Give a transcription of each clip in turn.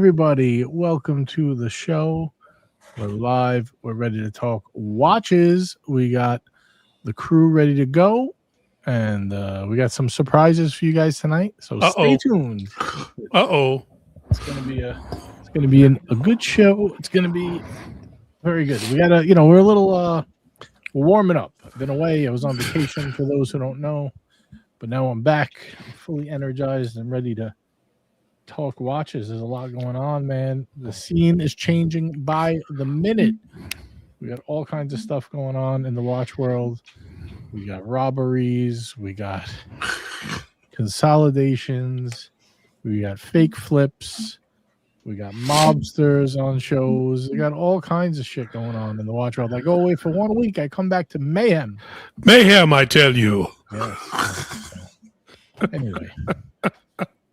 everybody. Welcome to the show. We're live. We're ready to talk watches. We got the crew ready to go, and we got some surprises for you guys tonight. So stay tuned. It's gonna be a good show. It's gonna be very good. We gotta, we're a little we're warming up. I've been away. I was on vacation for those who don't know, but now I'm back. I'm fully energized and ready to talk watches. There's a lot going on, man. The scene is changing by the minute. We got all kinds of stuff going on in the watch world. We got robberies, we got consolidations, we got fake flips, we got mobsters on shows. We got all kinds of shit going on in the watch world. I go away for 1 week, I come back to mayhem. Mayhem, I tell you. Yes. Anyway.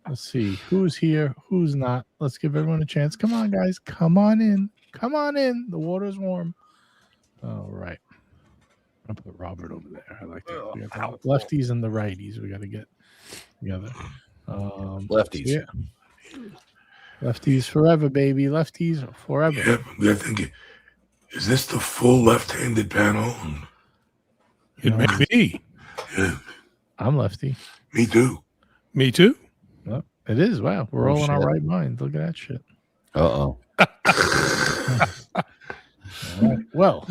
Let's see who's here, who's not. Let's give everyone a chance. Come on, guys. Come on in. Come on in. The water's warm. All right. I'll put Robert over there. I like that. We got the lefties and the righties. We got to get together. Lefties. So yeah. Lefties forever, baby. Lefties forever. Yeah, I'm thinking, is this the full left-handed panel? It may be. Yeah. I'm lefty. Me too. Me too. Well, it is. Wow. We're all in our right mind. Look at that shit. Uh-oh. All right. Well,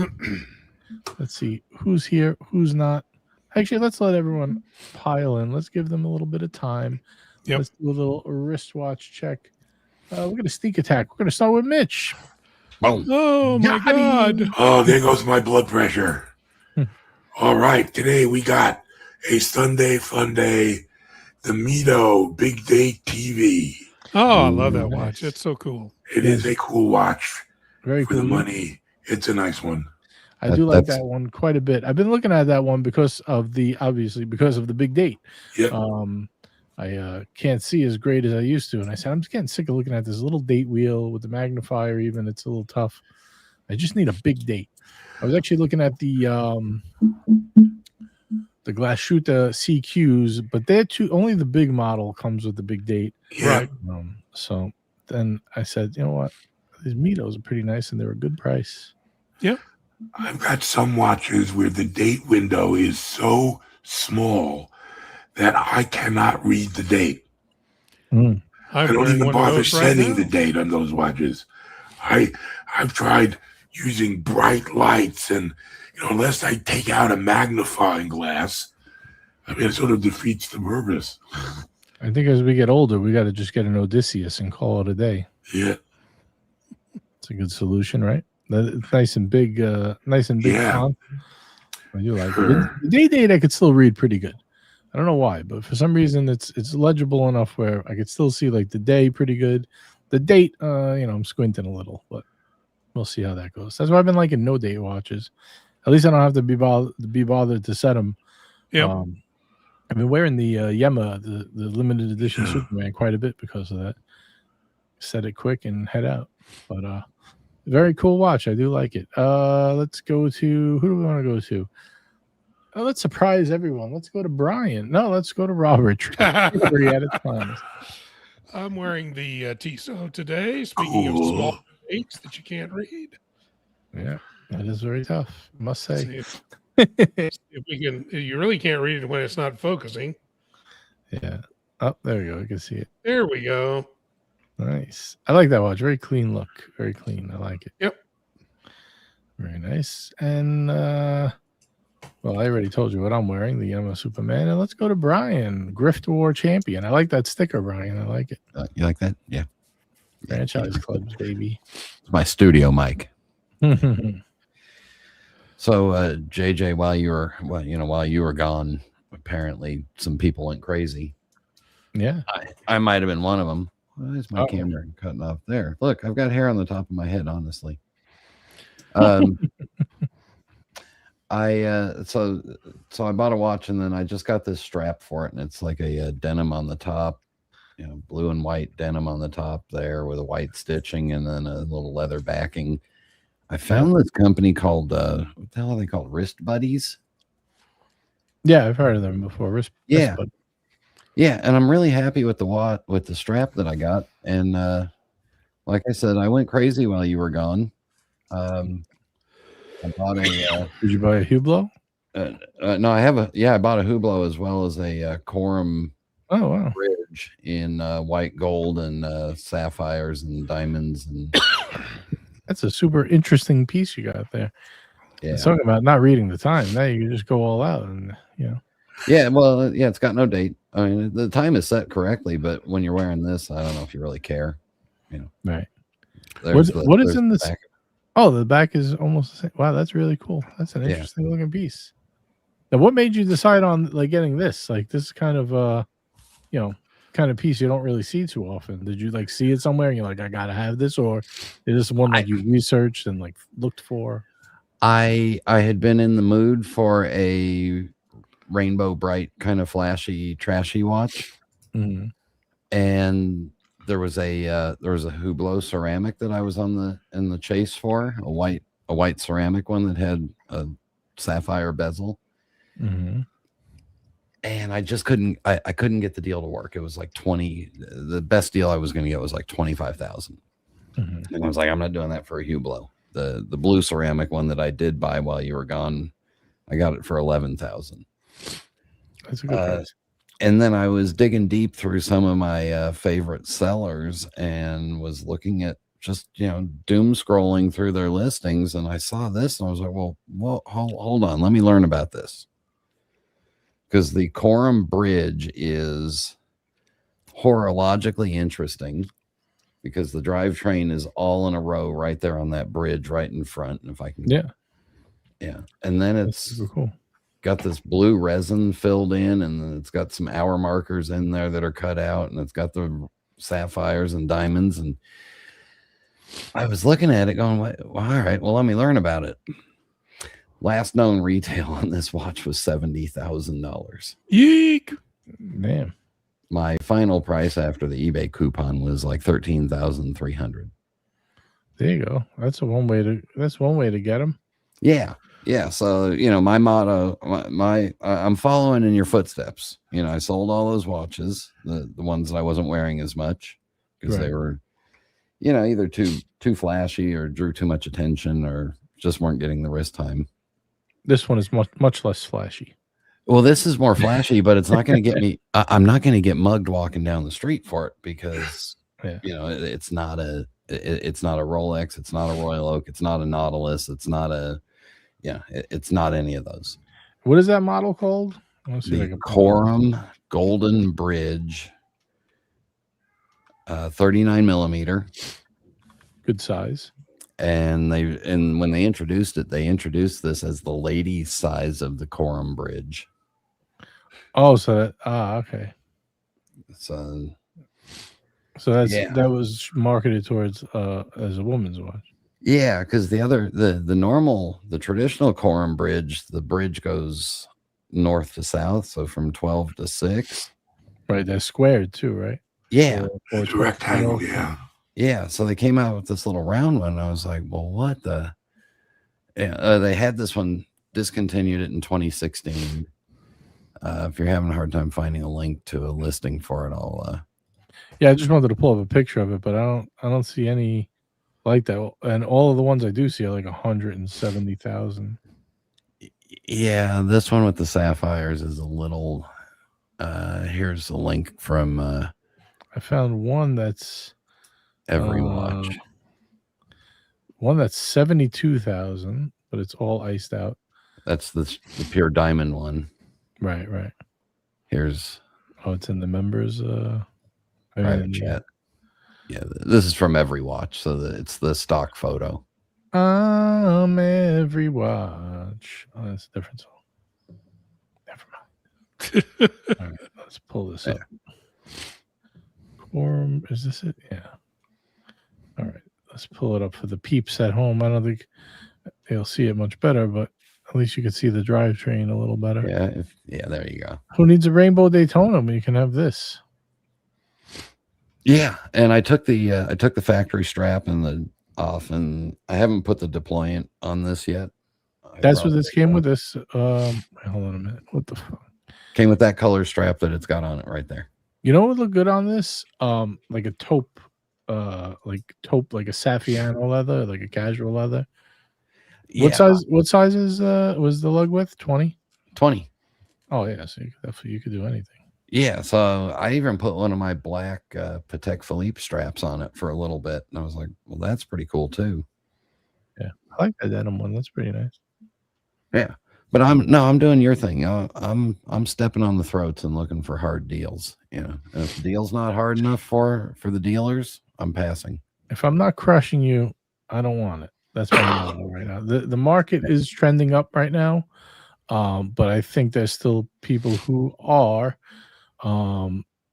let's see who's here, who's not. Actually, let's let everyone pile in. Let's give them a little bit of time. Yep. Let's do a little wristwatch check. We're going to sneak attack. We're going to start with Mitch. Boom. Oh, my God. Oh, there goes my blood pressure. All right. Today we got a Sunday fun day. The Mille Big Date TV. Oh, I love that Nice. watch. It's so cool. It is a cool watch. Very For cool. the money. It's a nice one. I do like that one quite a bit. I've been looking at that one because of the big date. Yeah. I can't see as great as I used to, and I said I'm just getting sick of looking at this little date wheel with the magnifier. Even it's a little tough. I just need a big date. I was actually looking at the Glashuta CQs, but they're only the big model comes with the big date. Yeah. Right. So then I said, you know what? These Mitos are pretty nice and they're a good price. Yeah. I've got some watches where the date window is so small that I cannot read the date. I don't even bother setting the date on those watches. I've tried using bright lights and, unless I take out a magnifying glass, it sort of defeats the purpose. I think as we get older, we got to just get an Odysseus and call it a day. Yeah. It's a good solution, right? It's nice and big. Yeah. Font. I do like it. The date I could still read pretty good. I don't know why, but for some reason it's legible enough where I could still see like the day pretty good. The date, I'm squinting a little, but we'll see how that goes. That's why I've been liking no date watches. At least I don't have to be bothered to set them. Yeah. I've been wearing the Yema, the limited edition Superman, quite a bit because of that. Set it quick and head out. But very cool watch. I do like it. Let's go to who do we want to go to? Let's surprise everyone. Let's go to Brian. No, let's go to Robert. I'm wearing the Tissot today. Speaking of small dates that you can't read. Yeah, that is very tough, I must say. If we can, you really can't read it when it's not focusing. Yeah. Oh, there we go. I can see it. There we go. Nice. I like that watch. Very clean look. Very clean. I like it. Yep. Very nice. And well, I already told you what I'm wearing, the Yamaha Superman. And let's go to Brian, Grift War Champion. I like that sticker, Brian. I like it. You like that? Yeah. Franchise clubs, baby. It's my studio mic. So, JJ, while you were gone, apparently some people went crazy. Yeah. I might have been one of them. Why is my camera cutting off there? Look, I've got hair on the top of my head, honestly. So I bought a watch and then I just got this strap for it, and it's like a denim on the top, blue and white denim on the top there with a white stitching and then a little leather backing. I found this company called what the hell are they called? Wrist Buddies. Yeah, I've heard of them before. Wrist Yeah, and I'm really happy with the strap that I got, and like I said, I went crazy while you were gone. I bought a. Did you buy a Hublot? No, I have I bought a Hublot as well as a Corum. Oh wow! Bridge in white gold and sapphires and diamonds, and that's a super interesting piece you got there. Yeah, it's talking about not reading the time. Now you can just go all out, and Yeah, well, yeah, it's got no date. I mean, the time is set correctly, but when you're wearing this, I don't know if you really care. Right. What is in this? Back. Oh, the back is almost the same. Wow, that's really cool. That's an interesting looking piece. Now, what made you decide on like getting this? Like, this is kind of kind of piece you don't really see too often. Did you like see it somewhere and you're like, I gotta have this, or is this one that you researched and like looked for? I had been in the mood for a rainbow bright kind of flashy trashy watch, and there was a Hublot ceramic that I was in the chase for, a white ceramic one that had a sapphire bezel. And I just couldn't get the deal to work. It was like 20. The best deal I was going to get was like 25,000. And I was like, I'm not doing that for a Hublot. The blue ceramic one that I did buy while you were gone, I got it for 11,000. That's a good price. And then I was digging deep through some of my favorite sellers and was looking at just, doom scrolling through their listings. And I saw this and I was like, well, hold on. Let me learn about this. Because the Corum bridge is horologically interesting because the drivetrain is all in a row right there on that bridge right in front. And if I can, yeah. And then it's cool. Got this blue resin filled in, and then it's got some hour markers in there that are cut out, and it's got the sapphires and diamonds. And I was looking at it going, well, all right, well, let me learn about it. Last known retail on this watch was $70,000. Yeek! Damn. My final price after the eBay coupon was like $13,300. There you go. That's one way to get them. Yeah. So, my motto, I'm following in your footsteps. I sold all those watches, the ones that I wasn't wearing as much because they were, either too flashy or drew too much attention or just weren't getting the wrist time. This one is much less flashy. Well, this is more flashy, but it's not going to get me. I'm not going to get mugged walking down the street for it because, it's not a Rolex. It's not a Royal Oak. It's not a Nautilus. It's not it's not any of those. What is that model called? The Corum Golden Bridge, 39 millimeter. Good size. And when they introduced this as the ladies' size of the Corum Bridge. Oh, so okay. So that was marketed towards as a woman's watch. Yeah, because the traditional Corum Bridge, the bridge goes north to south, so from 12 to 6. Right, they're squared too, right? Yeah, it's a rectangle. Yeah. So they came out with this little round one. And I was like, well, what the? Yeah, they had this one, discontinued it in 2016. If you're having a hard time finding a link to a listing for it, I'll. Yeah, I just wanted to pull up a picture of it, but I don't see any like that. And all of the ones I do see are like 170,000. Yeah, this one with the sapphires is a little. Here's a link from. I found one that's every watch. One that's 72,000, but it's all iced out. That's the pure diamond one. Right. Here's. Oh, it's in the members. Private chat. Yeah, this is from every watch, so it's the stock photo. Every watch. Oh, that's a different song. Never mind. All right, let's pull this up. Corum, is this it? Yeah. All right, let's pull it up for the peeps at home. I don't think they'll see it much better, but at least you can see the drivetrain a little better. Yeah, there you go. Who needs a rainbow Daytona when you can have this? Yeah, and I took the factory strap and off, and I haven't put the deployant on this yet. That's what this came with. This. Hold on a minute. What the fuck? Came with that color strap that it's got on it right there. You know what would look good on this? Like a taupe taupe, like a Saffiano leather, like a casual leather. Yeah. What size is was the lug width? 20? 20. Oh yeah, so you could do anything. Yeah, so I even put one of my black Patek Philippe straps on it for a little bit, and I was like, well, that's pretty cool too. Yeah, I like that denim one. That's pretty nice. Yeah, but I'm doing your thing. I'm stepping on the throats and looking for hard deals. You know, and if the deal's not hard enough for the dealers, I'm passing. If I'm not crushing you, I don't want it. That's my motto right now. The market is trending up right now, but I think there's still people who are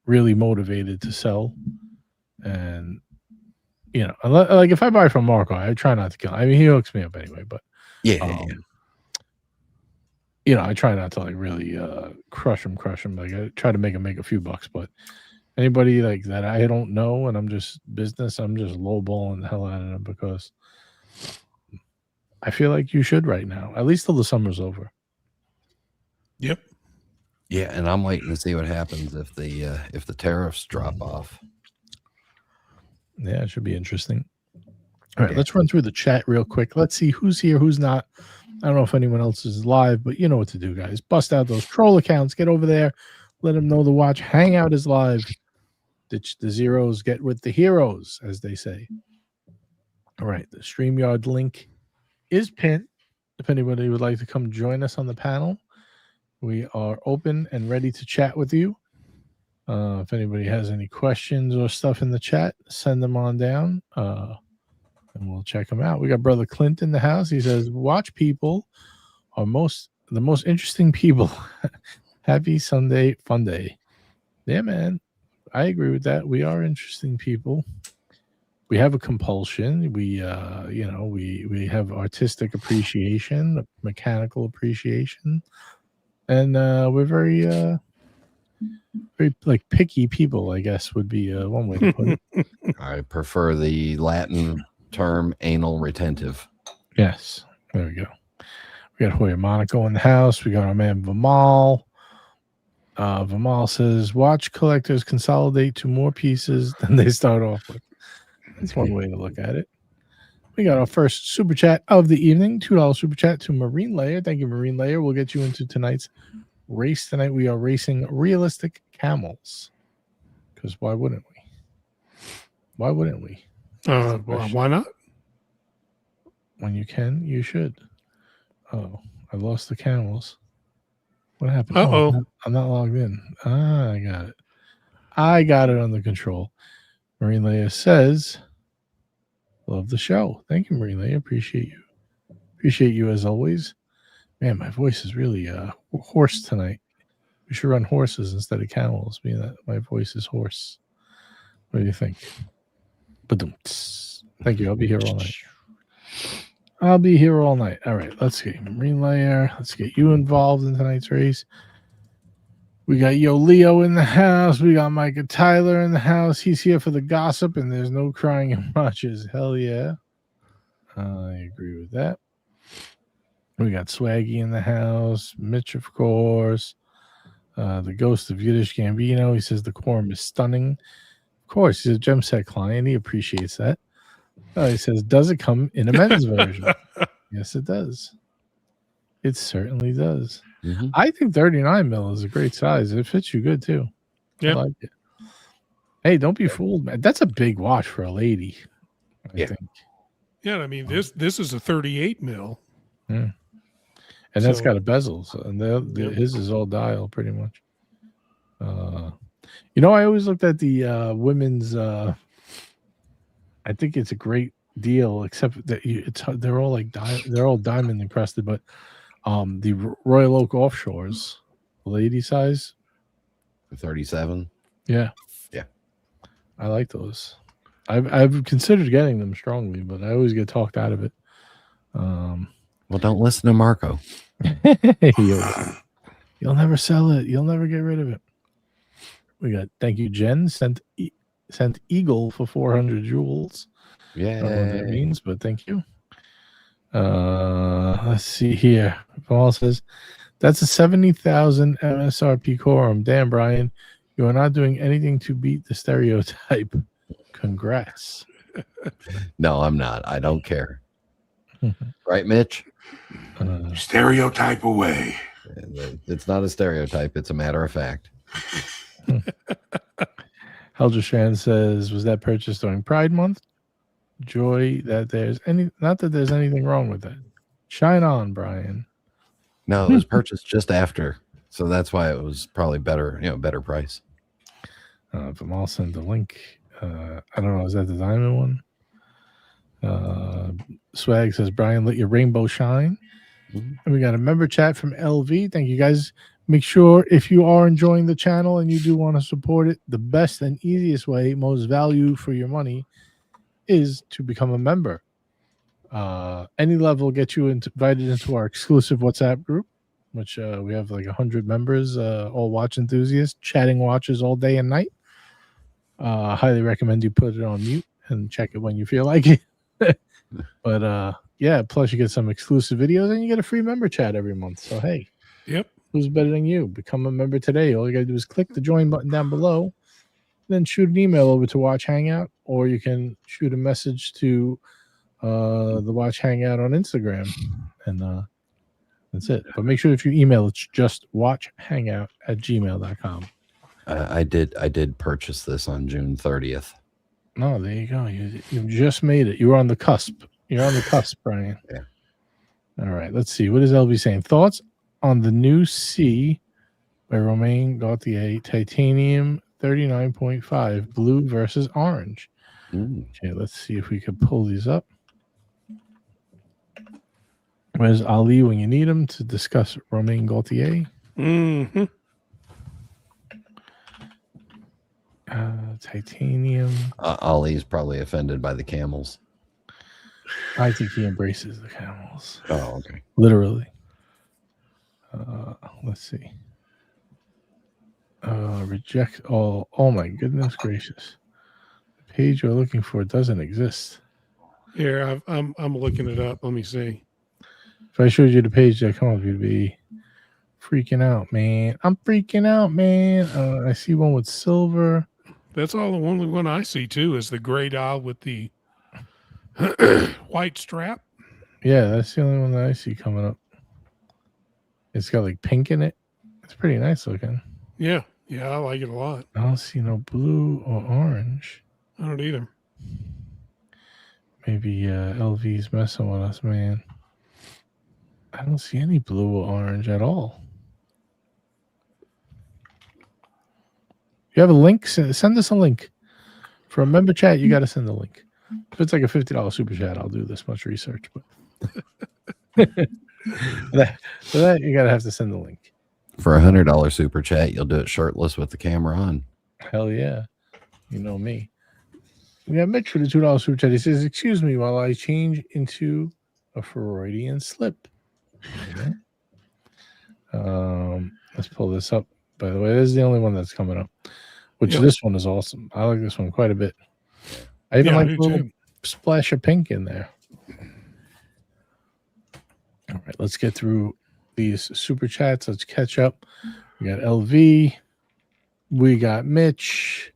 really motivated to sell, and you know, like if I buy from Marco, I try not to kill. I mean, he hooks me up anyway, but Yeah. You know, I try not to like really crush him. Like I try to make him make a few bucks, but anybody like that I don't know and I'm just lowballing the hell out of them because I feel like you should right now, at least till the summer's over. Yep. Yeah, and I'm waiting to see what happens if the tariffs drop off. Yeah, it should be interesting. All right, let's run through the chat real quick. Let's see who's here, who's not. I don't know if anyone else is live, but you know what to do, guys. Bust out those troll accounts. Get over there. Let them know the Watch Hangout is live. Ditch the zeros. Get with the heroes, as they say. All right, the StreamYard link is pinned. If anybody would like to come join us on the panel, we are open and ready to chat with you. If anybody has any questions or stuff in the chat, send them on down. And we'll check them out. We got Brother Clint in the house. He says, watch people are the most interesting people. Happy Sunday fun day. Yeah, man. I agree with that. We are interesting people. We have a compulsion. We have artistic appreciation, mechanical appreciation. And we're very like picky people, I guess would be one way to put it. I prefer the Latin term anal retentive. Yes, there we go. We got Hoya Monaco in the house. We got our man Vimal. Vimal says, watch collectors consolidate to more pieces than they start off with. That's one way to look at it. We got our first super chat of the evening, $2 super chat to Marine Layer. Thank you, Marine Layer. We'll get you into tonight's race. Tonight we are racing realistic camels. Because why wouldn't we? Why wouldn't we? Why not? When you can, you should. Oh, I lost the camels. What happened? Uh-oh. I'm not logged in. I got it. I got it under control. Marine Leia says, love the show. Thank you, Marine Leia. Appreciate you. Appreciate you as always. Man, my voice is really hoarse tonight. We should run horses instead of camels, being that my voice is hoarse. What do you think? Thank you. I'll be here all night. All right, let's get Marine Layer. Let's get you involved in tonight's race. We got Yo Leo in the house. We got Micah Tyler in the house. He's here for the gossip, and there's no crying in watches. Hell yeah. I agree with that. We got Swaggy in the house. Mitch, of course. The ghost of Yiddish Gambino. He says the quorum is stunning. Of course, he's a gem set client. He appreciates that. He says, does it come in a men's version? Yes, it does. It certainly does. Mm-hmm. I think 39 mil is a great size. It fits you good, too. Yeah. I like it. Hey, don't be fooled, man. That's a big watch for a lady, I think. Yeah, I mean, this is a 38 mil. And that's got a bezel. So, and his is all dial, pretty much. I always looked at the women's... I think it's a great deal, except that they're all like they're all diamond encrusted, but the Royal Oak Offshores, lady size, 37. Yeah, I like those. I've considered getting them strongly, but I always get talked out of it. Well, don't listen to Marco. You'll never sell it. You'll never get rid of it. We got thank you, Jen. Sent Eagle for 400 jewels. Yeah, I don't know what that means, but thank you. Let's see here. Paul says that's a 70,000 MSRP quorum. Damn, Brian, you are not doing anything to beat the stereotype. Congrats. No, I'm not. I don't care. Right, Mitch? Stereotype away. It's not a stereotype. It's a matter of fact. Helgerstrand says, was that purchased during Pride Month? Joy that not that there's anything wrong with that. Shine on, Brian. No, it was purchased just after. So that's why it was probably better, better price. But I'll send the link. I don't know. Is that the diamond one? Swag says, Brian, let your rainbow shine. And we got a member chat from LV. Thank you guys. Make sure if you are enjoying the channel and you do want to support it, the best and easiest way, most value for your money, is to become a member. Any level gets you invited into our exclusive WhatsApp group, which we have like 100 members, all watch enthusiasts, chatting watches all day and night. Highly recommend you put it on mute and check it when you feel like it. But yeah, plus you get some exclusive videos and you get a free member chat every month. So hey, yep, who's better than you? Become a member today. All you gotta do is click the join button down below, then shoot an email over to Watch Hangout, or you can shoot a message to the Watch Hangout on Instagram, and that's it. But make sure if you email, it's just watchhangout@gmail.com. I did purchase this on June 30th. No, there you go. You just made it. You were on the cusp. You're on the cusp, Brian. Yeah. All right. Let's see. What is LB saying? Thoughts on the new C by Romain Gaultier titanium 39.5 blue versus orange. Okay, let's see if we can pull these up. Where's Ali when you need him to discuss Romain Gaultier? Titanium. Ali's probably offended by the camels. I think he embraces the camels. Oh, okay. Literally. Let's see. Reject all. Oh my goodness gracious! The page we're looking for doesn't exist. Here, I'm looking it up. Let me see. If I showed you the page that come up, you'd be freaking out, man. I'm freaking out, man. I see one with silver. That's all the only one I see too is the gray dial with the white strap. Yeah, that's the only one that I see coming up. It's got like pink in it. It's pretty nice looking. Yeah, I like it a lot. I don't see no blue or orange. I don't either. Maybe LV's messing with us, man. I don't see any blue or orange at all. You have a link? Send us a link. For a member chat, you got to send the link. If it's like a $50 super chat, I'll do this much research. But for that, you got to have to send the link. For $100 super chat, you'll do it shirtless with the camera on. Hell yeah. You know me. We have Mitch for the $2 super chat. He says, excuse me while I change into a Freudian slip. Let's pull this up. By the way, this is the only one that's coming up. Which this one is awesome. I like this one quite a bit. I even like a little splash of pink in there. All right, let's get through these super chats. Let's catch up. We got LV. We got Mitch.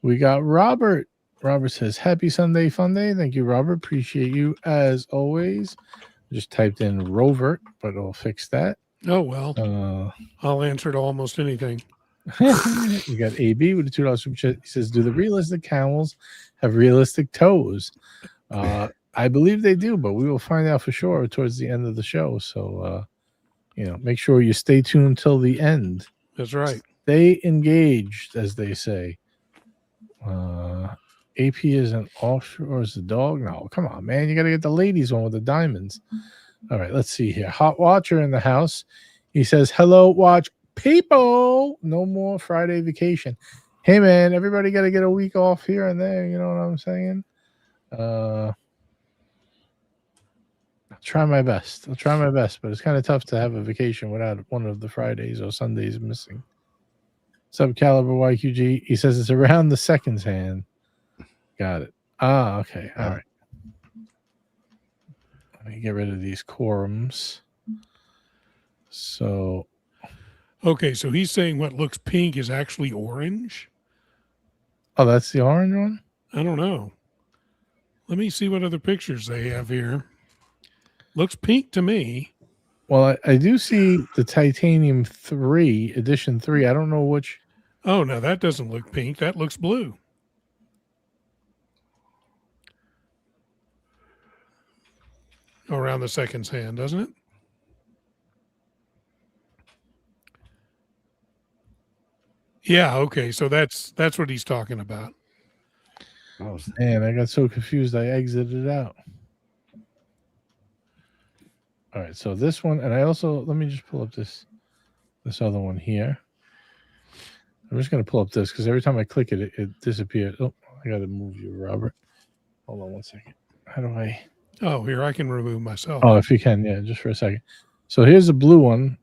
We got Robert. Robert says, happy Sunday fun day. Thank you, Robert. Appreciate you as always. Just typed in Rovert, but it'll fix that. Oh, well. I'll answer to almost anything. You got AB with a $2 super chat. He says, do the realistic camels have realistic toes? I believe they do, but we will find out for sure towards the end of the show. So, make sure you stay tuned till the end. That's right. Stay engaged, as they say. AP isn't offshore as the dog. No, come on, man. You got to get the ladies one with the diamonds. All right, let's see here. Hot Watcher in the house. He says, hello, watch people. No more Friday vacation. Hey, man, everybody got to get a week off here and there. You know what I'm saying? I'll try my best. But it's kind of tough to have a vacation without one of the Fridays or Sundays missing. Subcaliber YQG. He says it's around the seconds hand. Got it. Okay. All right. Let me get rid of these quorums. So. Okay, so he's saying what looks pink is actually orange. Oh, that's the orange one? I don't know. Let me see what other pictures they have here. Looks pink to me. Well, I do see the Titanium 3, edition 3. I don't know which. Oh, no, that doesn't look pink. That looks blue. Around the second's hand, doesn't it? Yeah, okay. So that's what he's talking about. Oh, Man, I got so confused I exited out. All right, so this one, and I also, let me just pull up this other one here. I'm just going to pull up this because every time I click it, it disappears. Oh, I got to move you, Robert. Hold on one second. How do I? Oh, here, I can remove myself. Oh, if you can, yeah, just for a second. So here's the blue one.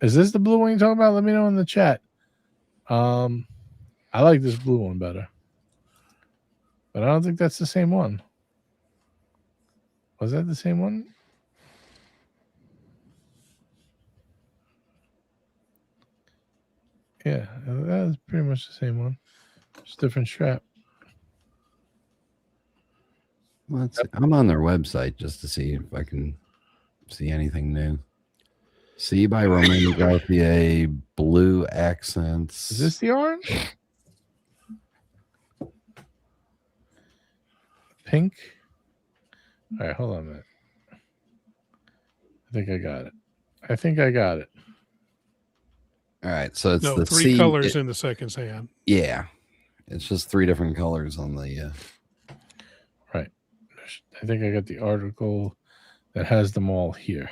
Is this the blue one you're talking about? Let me know in the chat. I like this blue one better. But I don't think that's the same one. Was that the same one? Yeah, that is pretty much the same one. Just different strap. I'm on their website just to see if I can see anything new. See by Romain Gauthier, blue accents. Is this the orange? Pink? All right, hold on a minute. I think I got it. All right, so it's No, the three C, colors in the second's hand. Yeah, it's just 3 different colors on the. Right. I think I got the article that has them all here.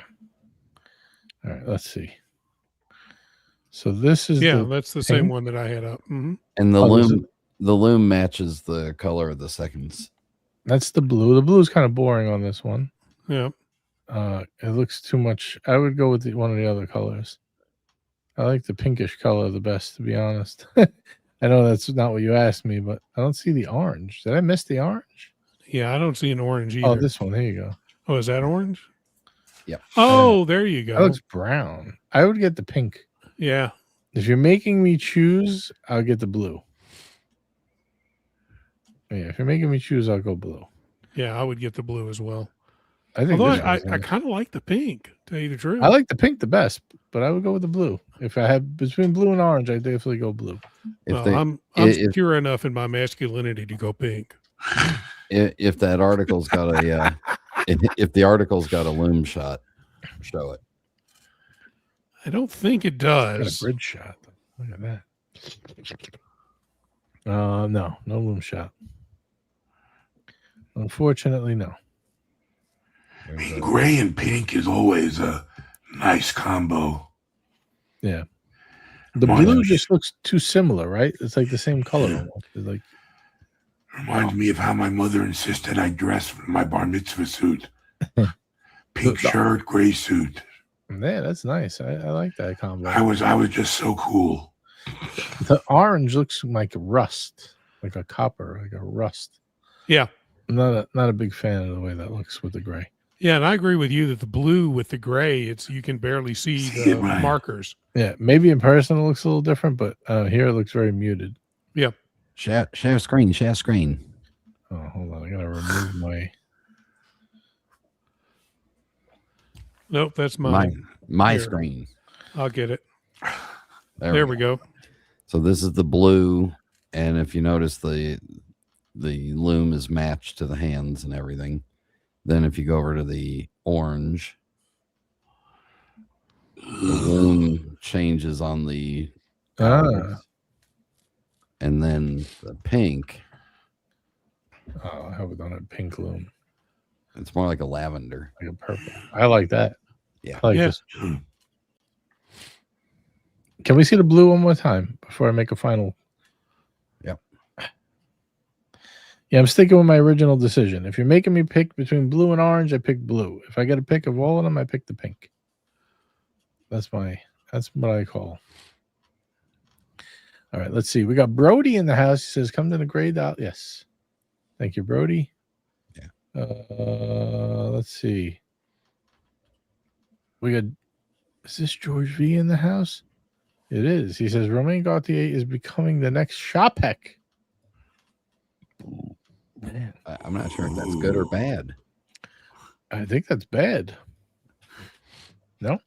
All right, let's see. So this is that's the same one that I had up. Mm-hmm. And the loom matches the color of the seconds. That's the blue. The blue is kind of boring on this one. Yeah. It looks too much. I would go with one of the other colors. I like the pinkish color the best, to be honest. I know that's not what you asked me, but I don't see the orange. Did I miss the orange? Yeah, I don't see an orange either. Oh, this one. There you go. Oh, is that orange? Yep. Oh, there you go. That looks brown. I would get the pink. Yeah. If you're making me choose, I'll get the blue. Yeah, if you're making me choose, I'll go blue. Yeah, I would get the blue as well. I think. Although I kind of like the pink, to tell you the truth. I like the pink the best, but I would go with the blue. If I had between blue and orange, I'd definitely go blue. I'm secure enough in my masculinity to go pink. If that article's got a if the article's got a loom shot, show it. I don't think it does. Got a bridge shot. Look at that. No loom shot. Unfortunately, no. Gray and pink is always a nice combo. Yeah. The blue just looks too similar, right? It's like the same color almost. It's like reminds me of how my mother insisted I dress for my bar mitzvah suit. Pink shirt, gray suit. Yeah, that's nice. I like that combo. I was just so cool. The orange looks like rust, like a copper, like a rust. Yeah. I'm not a big fan of the way that looks with the gray. Yeah, and I agree with you that the blue with the gray, you can barely see the markers. Yeah, maybe in person it looks a little different, but here it looks very muted. Yeah. Share screen. Oh, hold on. I gotta remove my. Nope, that's mine. My screen. I'll get it. There we go. So this is the blue, and if you notice the loom is matched to the hands and everything. Then if you go over to the orange, the loom changes on the and then the pink. Oh, I hope it don't have pink loom. It's more like a lavender. Like a purple. I like that. Yeah. I like this. Can we see the blue one more time before I make a final? Yep. Yeah, I'm sticking with my original decision. If you're making me pick between blue and orange, I pick blue. If I get a pick of all of them, I pick the pink. That's what I call. All right, let's see. We got Brody in the house. He says, come to the grade out. Yes. Thank you, Brody. Yeah. Let's see. Is this George V in the house? It is. He says, Romain Gauthier is becoming the next Chopek. Man, I'm not sure if that's good or bad. I think that's bad. No?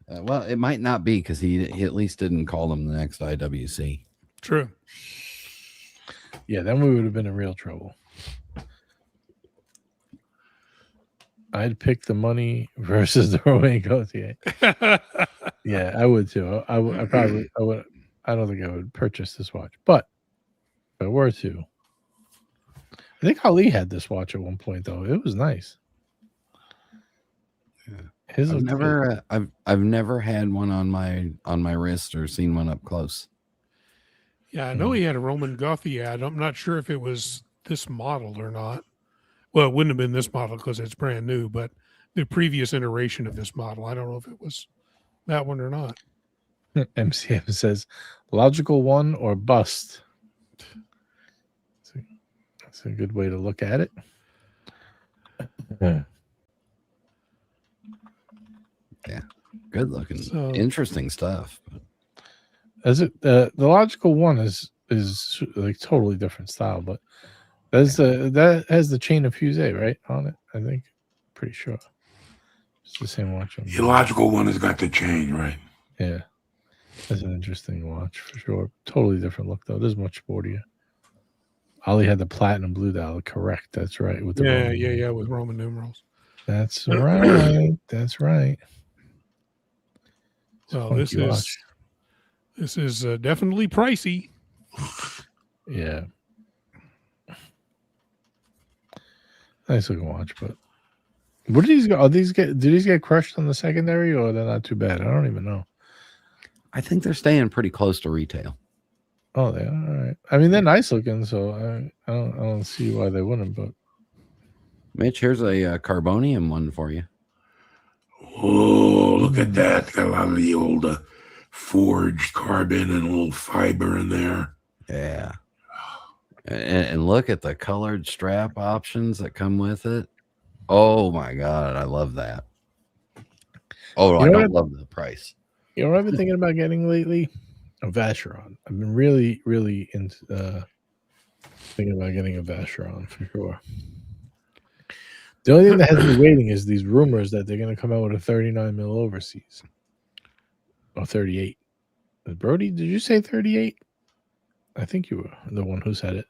Well, it might not be because he at least didn't call them the next IWC. True. Yeah, then we would have been in real trouble. I'd pick the money versus the Romain Gaultier. Yeah, I would too. I would. I don't think I would purchase this watch, but if I were to, I think Ali had this watch at one point though. It was nice. Yeah. His I've never had one on my wrist or seen one up close. Yeah, I know he had a Roman Gaultier. I'm not sure if it was this model or not. Well, it wouldn't have been this model because it's brand new, but the previous iteration of this model. I don't know if it was that one or not. MCM says logical one or bust. That's a good way to look at it. Yeah, good looking, interesting stuff. As it the logical one is like totally different style, but that has the chain of fusee right on it. I think, pretty sure it's the same watch. The logical one has got the chain, right? Yeah, that's an interesting watch for sure. Totally different look though. This is much sportier. Ali had the platinum blue dial, correct? That's right. With the Roman with Roman numerals. That's right. That's right. Well, this is definitely pricey. Yeah. Nice looking watch, but what did these go? Did these get crushed on the secondary, or they're not too bad? I don't even know. I think they're staying pretty close to retail. Oh, they are. All right. I mean, they're nice looking, so I don't see why they wouldn't. But Mitch, here's a carbonium one for you. Oh, look at that! Got a lot of the old forged carbon and a little fiber in there. Yeah. And look at the colored strap options that come with it. Oh my God, I love that. Oh, I don't love the price. You know what I've been thinking about getting lately? A Vacheron. I've been really, really into thinking about getting a Vacheron for sure. The only thing that has me waiting is these rumors that they're going to come out with a 39 mil overseas. Or 38. Brody, did you say 38? I think you were the one who said it.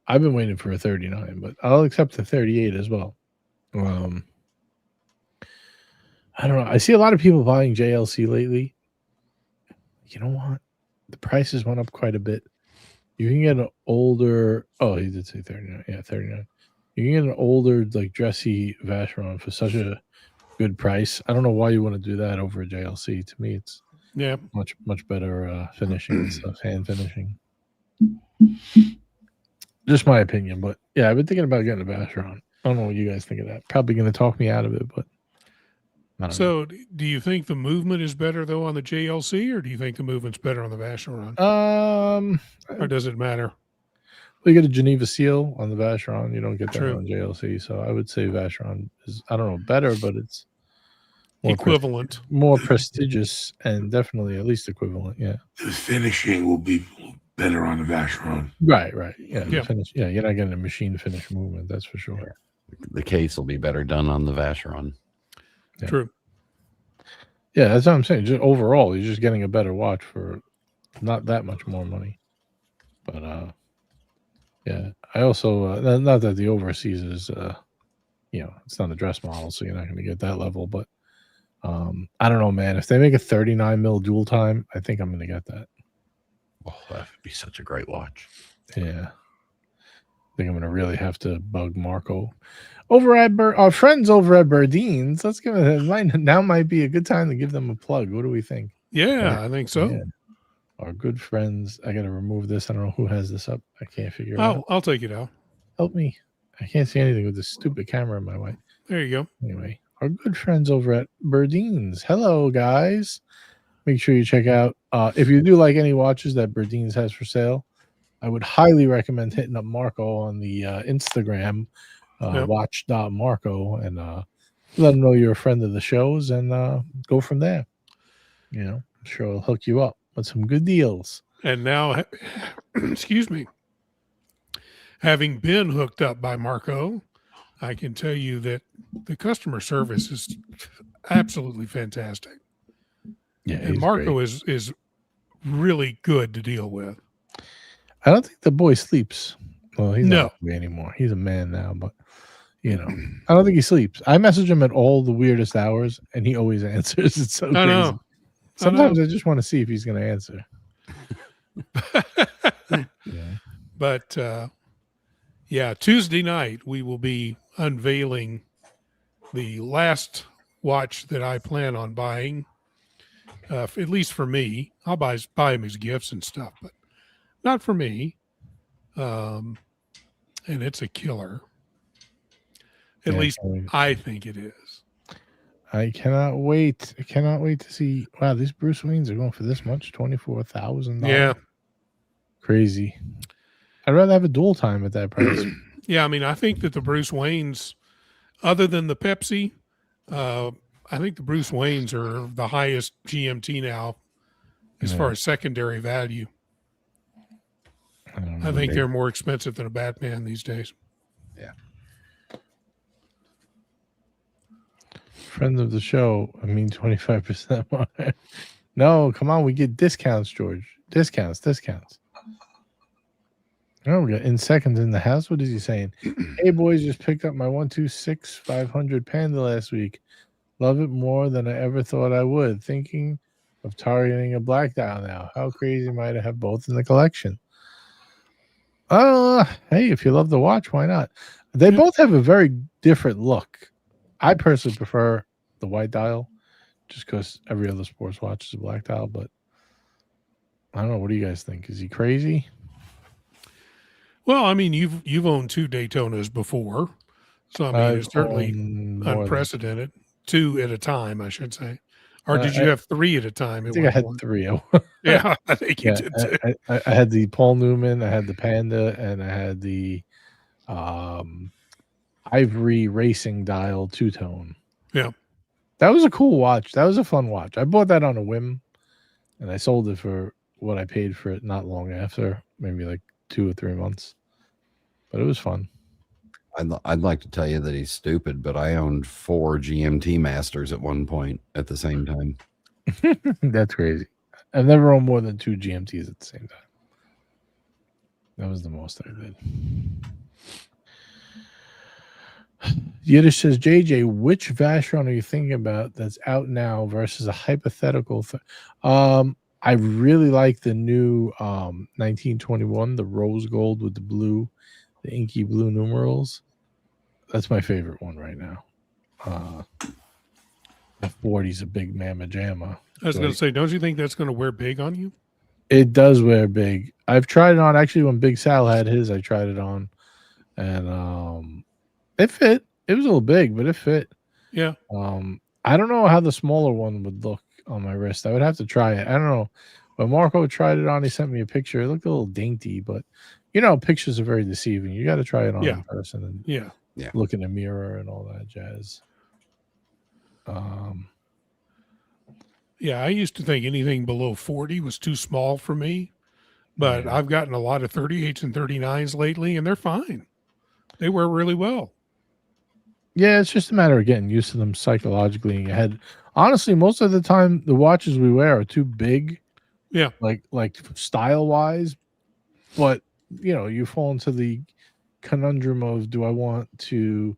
I've been waiting for a 39, but I'll accept the 38 as well. I don't know. I see a lot of people buying JLC lately. You know what? The prices went up quite a bit. You can get an older... Oh, he did say 39. Yeah, 39. You can get an older, like, dressy Vacheron for such a good price. I don't know why you want to do that over a JLC. To me, it's much better finishing and stuff, hand finishing. Just my opinion, but yeah, I've been thinking about getting a Vacheron. I don't know what you guys think of that. Probably going to talk me out of it, but I don't know. Do you think the movement is better though on the JLC, or do you think the movement's better on the Vacheron? Or does it matter? Well, you get a Geneva seal on the Vacheron. You don't get that on JLC, so I would say Vacheron is, I don't know, better, but it's more equivalent, more prestigious, and definitely at least equivalent. Yeah, the finishing will be better on the Vacheron. Right. Yeah. You're not getting a machine finish movement, that's for sure. The case will be better done on the Vacheron. Yeah. True. Yeah, that's what I'm saying. Just overall, you're just getting a better watch for not that much more money. But yeah, I also not that the overseas is it's not a dress model, so you're not going to get that level. But I don't know, man. If they make a 39 mil dual time, I think I'm going to get that. Oh, that would be such a great watch. Yeah. I think I'm going to really have to bug Marco. Over at our friends over at Burdeen's, let's give it now might be a good time to give them a plug. What do we think? Yeah, I think so. Yeah. Our good friends. I got to remove this. I don't know who has this up. I can't figure it out. I'll take it out. Help me. I can't see anything with this stupid camera in my way. There you go. Anyway, our good friends over at Burdeen's. Hello, guys. Make sure you check out, if you do like any watches that Burdeen's has for sale, I would highly recommend hitting up Marco on the Instagram, watch.marco, and let him know you're a friend of the shows, and go from there. I'm sure he'll hook you up with some good deals. And now, excuse me, having been hooked up by Marco, I can tell you that the customer service is absolutely fantastic. Yeah, and Marco is really good to deal with. I don't think the boy sleeps. Well, he's No. not a boy anymore. He's a man now, but I don't think he sleeps. I message him at all the weirdest hours, and he always answers. It's so crazy. Know. Sometimes I just want to see if he's going to answer. Yeah. But Tuesday night we will be unveiling the last watch that I plan on buying. At least for me, I'll buy him his gifts and stuff, but not for me. And it's a killer. At least I think it is. I cannot wait. I cannot wait to see. Wow, these Bruce Waynes are going for this much, $24,000. Yeah, crazy. I'd rather have a dual time at that price. Yeah, I mean, I think that the Bruce Waynes, other than the Pepsi, I think the Bruce Waynes are the highest GMT now as far as secondary value. I think they're more expensive than a Batman these days. Yeah. Friends of the show, 25% more. No, come on, we get discounts, George. Discounts. Oh, we got in seconds in the house. What is he saying? Hey, boys, just picked up my 126 500 Panda last week. Love it more than I ever thought I would. Thinking of targeting a black dial now. How crazy am I to have both in the collection? Hey, if you love the watch, why not? They both have a very different look. I personally prefer the white dial just because every other sports watch is a black dial, but I don't know. What do you guys think? Is he crazy? Well, I mean, you've owned 2 Daytonas before, so I mean, it's certainly unprecedented. 2 at a time, I should say. Or did you have 3 at a time? I think I had 3. Yeah, I think you did too. I had the Paul Newman, I had the Panda, and I had the Ivory Racing Dial 2-tone. Yeah. That was a cool watch. That was a fun watch. I bought that on a whim, and I sold it for what I paid for it not long after, maybe like 2 or 3 months. But it was fun. I'd like to tell you that he's stupid, but I owned 4 GMT Masters at one point at the same time. That's crazy. I've never owned more than 2 GMTs at the same time. That was the most I did. Yiddish says, JJ, which Vacheron are you thinking about that's out now versus a hypothetical? I really like the new 1921, the rose gold with the inky blue numerals. That's my favorite one right now. F40's a big mamma jamma. I was going to say, don't you think that's going to wear big on you? It does wear big. I've tried it on. Actually, when Big Sal had his, I tried it on. And it fit. It was a little big, but it fit. Yeah. I don't know how the smaller one would look on my wrist. I would have to try it. I don't know. When Marco tried it on, he sent me a picture. It looked a little dainty, but pictures are very deceiving. You got to try it on in person and look in the mirror and all that jazz. Yeah, I used to think anything below 40 was too small for me, but I've gotten a lot of 38s and 39s lately, and they're fine. They wear really well. Yeah, it's just a matter of getting used to them psychologically in your head. Honestly, most of the time, the watches we wear are too big. Yeah. Like style-wise. But, you fall into the conundrum of, do I want to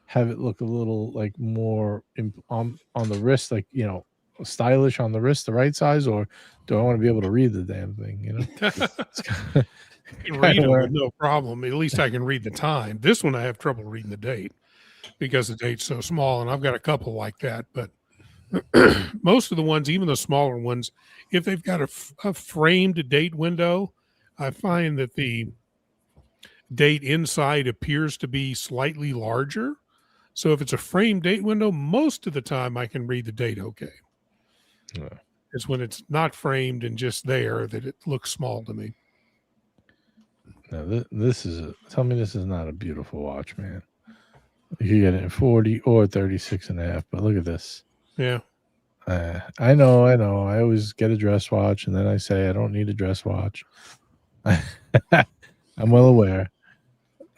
have it look a little like more on the wrist, like, stylish on the wrist, the right size, or do I want to be able to read the damn thing, Read it with no problem. At least I can read the time. This one I have trouble reading the date because the date's so small, and I've got a couple like that. But most of the ones, even the smaller ones, if they've got a framed date window, I find that the date inside appears to be slightly larger. So if it's a framed date window, most of the time I can read the date okay. Yeah. It's when it's not framed and just there that it looks small to me. Now, tell me this is not a beautiful watch, man. You get it in 40 or 36 and a half, but look at this. Yeah. I know. I always get a dress watch, and then I say I don't need a dress watch. I'm well aware.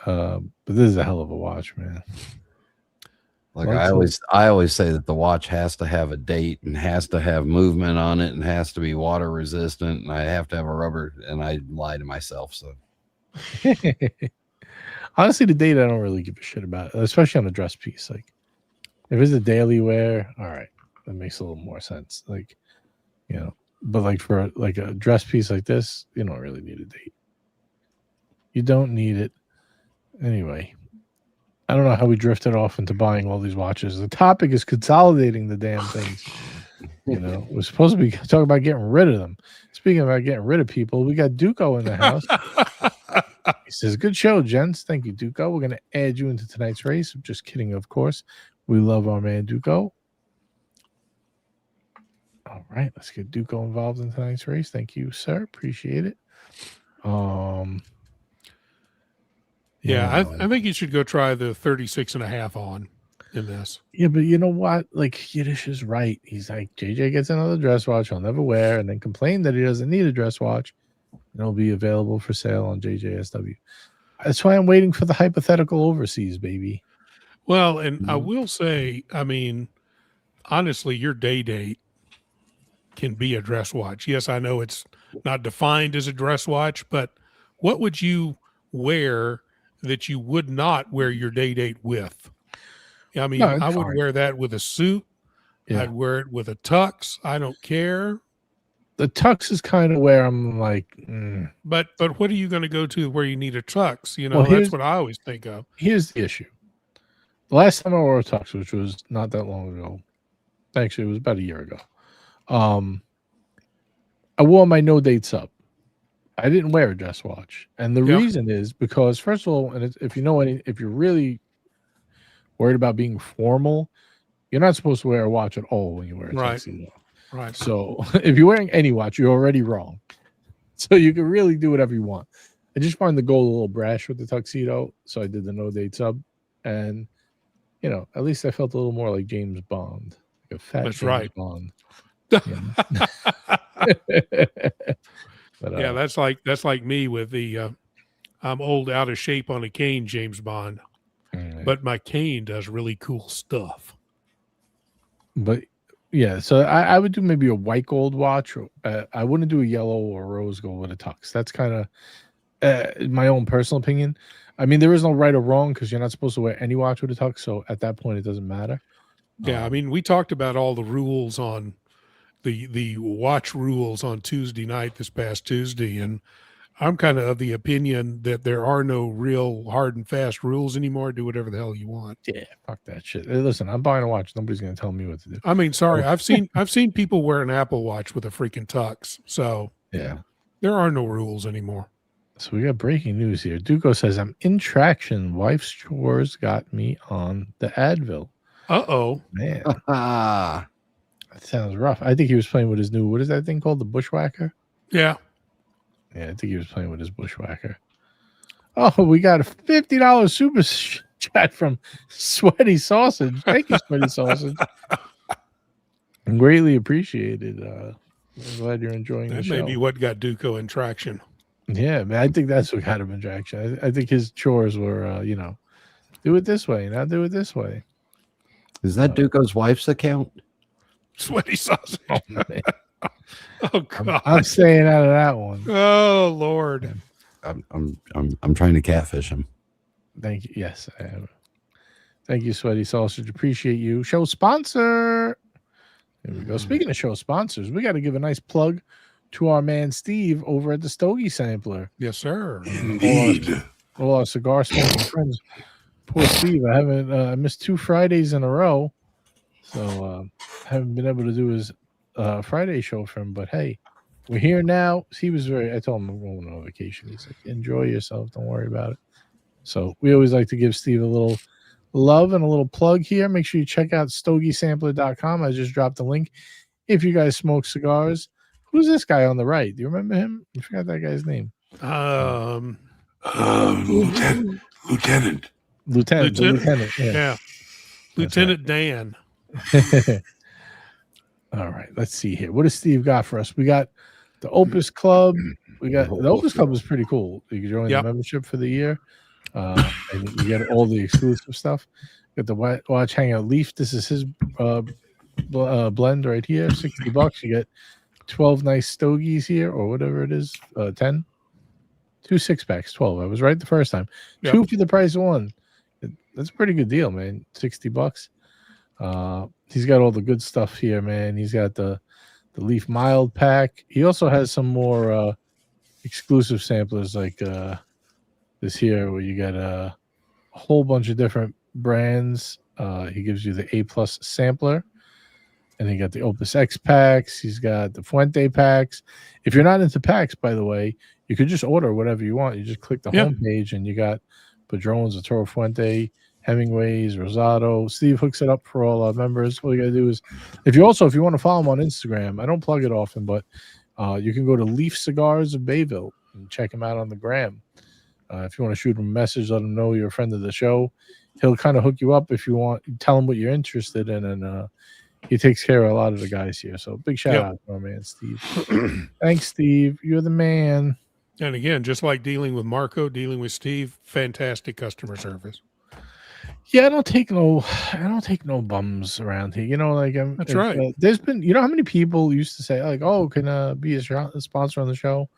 But this is a hell of a watch, man. Like I always say that the watch has to have a date and has to have movement on it and has to be water resistant, and I have to have a rubber, and I lie to myself. So honestly, the date I don't really give a shit about, especially on a dress piece. Like if it's a daily wear, all right, that makes a little more sense. Like, you know, but like for like a dress piece like this, you don't really need a date. You don't need it. Anyway, I don't know how we drifted off into buying all these watches. The topic is consolidating the damn things. You know, we're supposed to be talking about getting rid of them. Speaking about getting rid of people, we got Duco in the house. He says, "Good show, gents. Thank you, Duco. We're going to add you into tonight's race." I'm just kidding, of course. We love our man Duco. All right, let's get Duco involved in tonight's race. Thank you, sir. Appreciate it. Yeah, I think you should go try the 36.5 on in this. Yeah, but you know what? Like, Yiddish is right. He's like, JJ gets another dress watch he'll never wear and then complain that he doesn't need a dress watch. And it'll be available for sale on JJSW. That's why I'm waiting for the hypothetical overseas, baby. Well, and I will say, I mean, honestly, your day date can be a dress watch. Yes, I know it's not defined as a dress watch, but what would you wear that you would not wear your day date with? I mean, I would wear that with a suit. Yeah. I'd wear it with a tux. I don't care. The tux is kind of where I'm like, But what are you going to go to where you need a tux? You know, that's what I always think of. Here's the issue. The last time I wore a tux, which was not that long ago, actually it was about a year ago, I wore my no date sub. I didn't wear a dress watch, and the reason is because, first of all, and if you're really worried about being formal, you're not supposed to wear a watch at all when you wear a tuxedo. Right. So if you're wearing any watch, you're already wrong. So you can really do whatever you want. I just wanted to go a little brash with the tuxedo, so I did the no date sub, and you know, at least I felt a little more like James Bond, like a fat James Bond. But, yeah, that's like me with the I'm old, out of shape on a cane, James Bond. But my cane does really cool stuff. But yeah, so I would do maybe a white gold watch. I wouldn't do a yellow or rose gold with a tux. That's kind of my own personal opinion. I mean, there is no right or wrong because you're not supposed to wear any watch with a tux. So at that point, it doesn't matter. Yeah, I mean, we talked about all the rules on the watch rules on Tuesday night, this past Tuesday, and I'm kind of the opinion that there are no real hard and fast rules anymore. Do whatever the hell you want. Yeah, fuck that shit. Hey, listen, I'm buying a watch. Nobody's going to tell me what to do. I mean, sorry, I've seen people wear an Apple Watch with a freaking tux. So yeah, there are no rules anymore. So we got breaking news here. Duco says, "I'm in traction. Wife's chores got me on the Advil." Uh-oh, man. That sounds rough. I think he was playing with his new, what is that thing called? The Bushwhacker? Yeah. Yeah, I think he was playing with his Bushwhacker. Oh, we got a $50 super chat from Sweaty Sausage. Thank you, Sweaty Sausage. Greatly appreciated. I'm glad you're enjoying the show. That may be what got Duco in traction. Yeah, man, I think that's what got him in traction. I think his chores were, do it this way, now do it this way. Is that Duco's wife's account? Sweaty Sausage. Oh, man. Oh God! I'm staying out of that one. Oh Lord! I'm trying to catfish him. Thank you. Yes, I am. Thank you, Sweaty Sausage. Appreciate you. Show sponsor. There we go. Speaking of show sponsors, we got to give a nice plug to our man Steve over at the Stogie Sampler. Yes, sir. Indeed. All our cigar smoking friends. Poor Steve. I missed 2 Fridays in a row, so haven't been able to do his Friday show for him. But hey, we're here now. He was I told him I'm going on vacation. He's like, enjoy yourself. Don't worry about it. So we always like to give Steve a little love and a little plug here. Make sure you check out stogiesampler.com. I just dropped the link. If you guys smoke cigars, who's this guy on the right? Do you remember him? I forgot that guy's name. Lieutenant. Yeah. Lieutenant Dan. All right, let's see here. What does Steve got for us? We got the Opus Club. The Opus Club is pretty cool. You can join the membership for the year. And you get all the exclusive stuff. Got the Watch Hangout Leaf. This is his blend right here. $60. You get 12 nice stogies here, or whatever it is. 10. 2 6-packs, 12. I was right the first time. Yep. 2 for the price of 1. That's a pretty good deal, man. $60. He's got all the good stuff here, man. He's got the Leaf Mild pack. He also has some more exclusive samplers like this here, where you get a whole bunch of different brands. He gives you the A+ sampler, and he got the Opus X packs. He's got the Fuente packs. If you're not into packs, by the way, you could just order whatever you want. You just click the home page, and you got Padrones, Toro Fuente, Hemingways, Rosado. Steve hooks it up for all our members. All you gotta do is, if you want to follow him on Instagram, I don't plug it often, but you can go to Leaf Cigars of Bayville and check him out on the gram. If you want to shoot him a message, let him know you're a friend of the show. He'll kind of hook you up if you want. Tell him what you're interested in, and he takes care of a lot of the guys here. So big shout out to our man, Steve. Thanks, Steve. You're the man. And again, just like dealing with Marco, dealing with Steve, fantastic customer service. Yeah, I don't take no bums around here. You know, like that's right. There's been, you know, how many people used to say like, "Oh, can be a sponsor on the show?"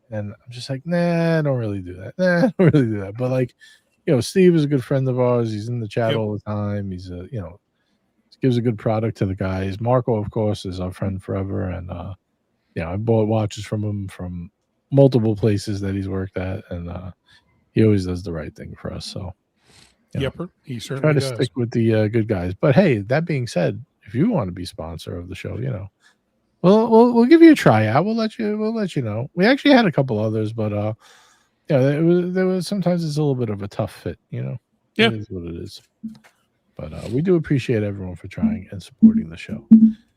And I'm just like, nah, I don't really do that. Nah, I don't really do that. But like, you know, Steve is a good friend of ours. He's in the chat all the time. He's gives a good product to the guys. Marco, of course, is our friend forever, and I bought watches from him from multiple places that he's worked at, and he always does the right thing for us. So, yepper, he certainly does. Stick with the good guys. But hey, that being said, if you want to be sponsor of the show, you know, we'll give you a tryout. We'll let you know. We actually had a couple others, but there was sometimes it's a little bit of a tough fit. You know, it is what it is. But we do appreciate everyone for trying and supporting the show,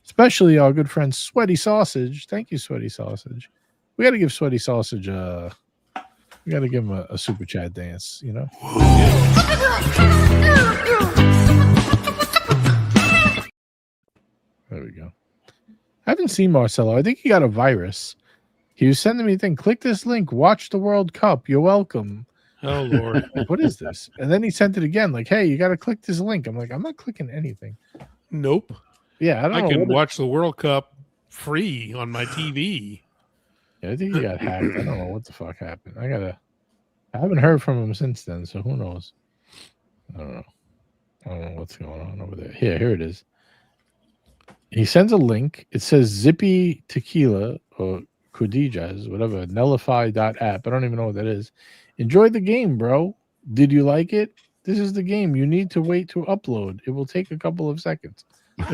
especially our good friend Sweaty Sausage. Thank you, Sweaty Sausage. We got to give Sweaty Sausage we got to give him a super chat dance, you know. There we go. I haven't seen Marcelo. I think he got a virus. He was sending me a thing. Click this link. Watch the World Cup. You're welcome. Oh, Lord. Like, what is this? And then he sent it again. Like, hey, you got to click this link. I'm like, I'm not clicking anything. Nope. Yeah, I can watch the World Cup free on my TV. Yeah, I think he got hacked. I don't know what the fuck happened. I haven't heard from him since then, so who knows? I don't know what's going on over there. Here it is. He sends a link. It says Zippy Tequila or Codijas, whatever, Nellify.app. I don't even know what that is. Enjoy the game, bro. Did you like it? This is the game. You need to wait to upload. It will take a couple of seconds.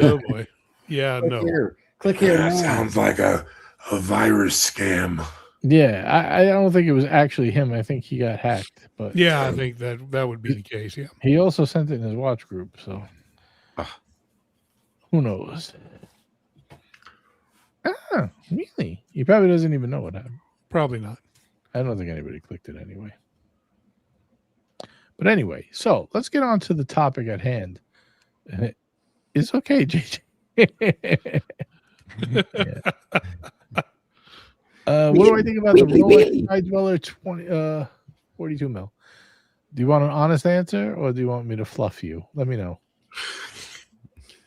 Oh, boy. Yeah, Click here. That sounds like a virus scam. Yeah, I don't think it was actually him. I think he got hacked. But yeah, I think that would be the case. Yeah. He also sent it in his watch group, so who knows? Really? He probably doesn't even know what happened. Probably not. I don't think anybody clicked it anyway. But anyway, so let's get on to the topic at hand. It's okay, JJ. What do I think about the Rolex Sky Dweller 42 mil? Do you want an honest answer, or do you want me to fluff you? Let me know.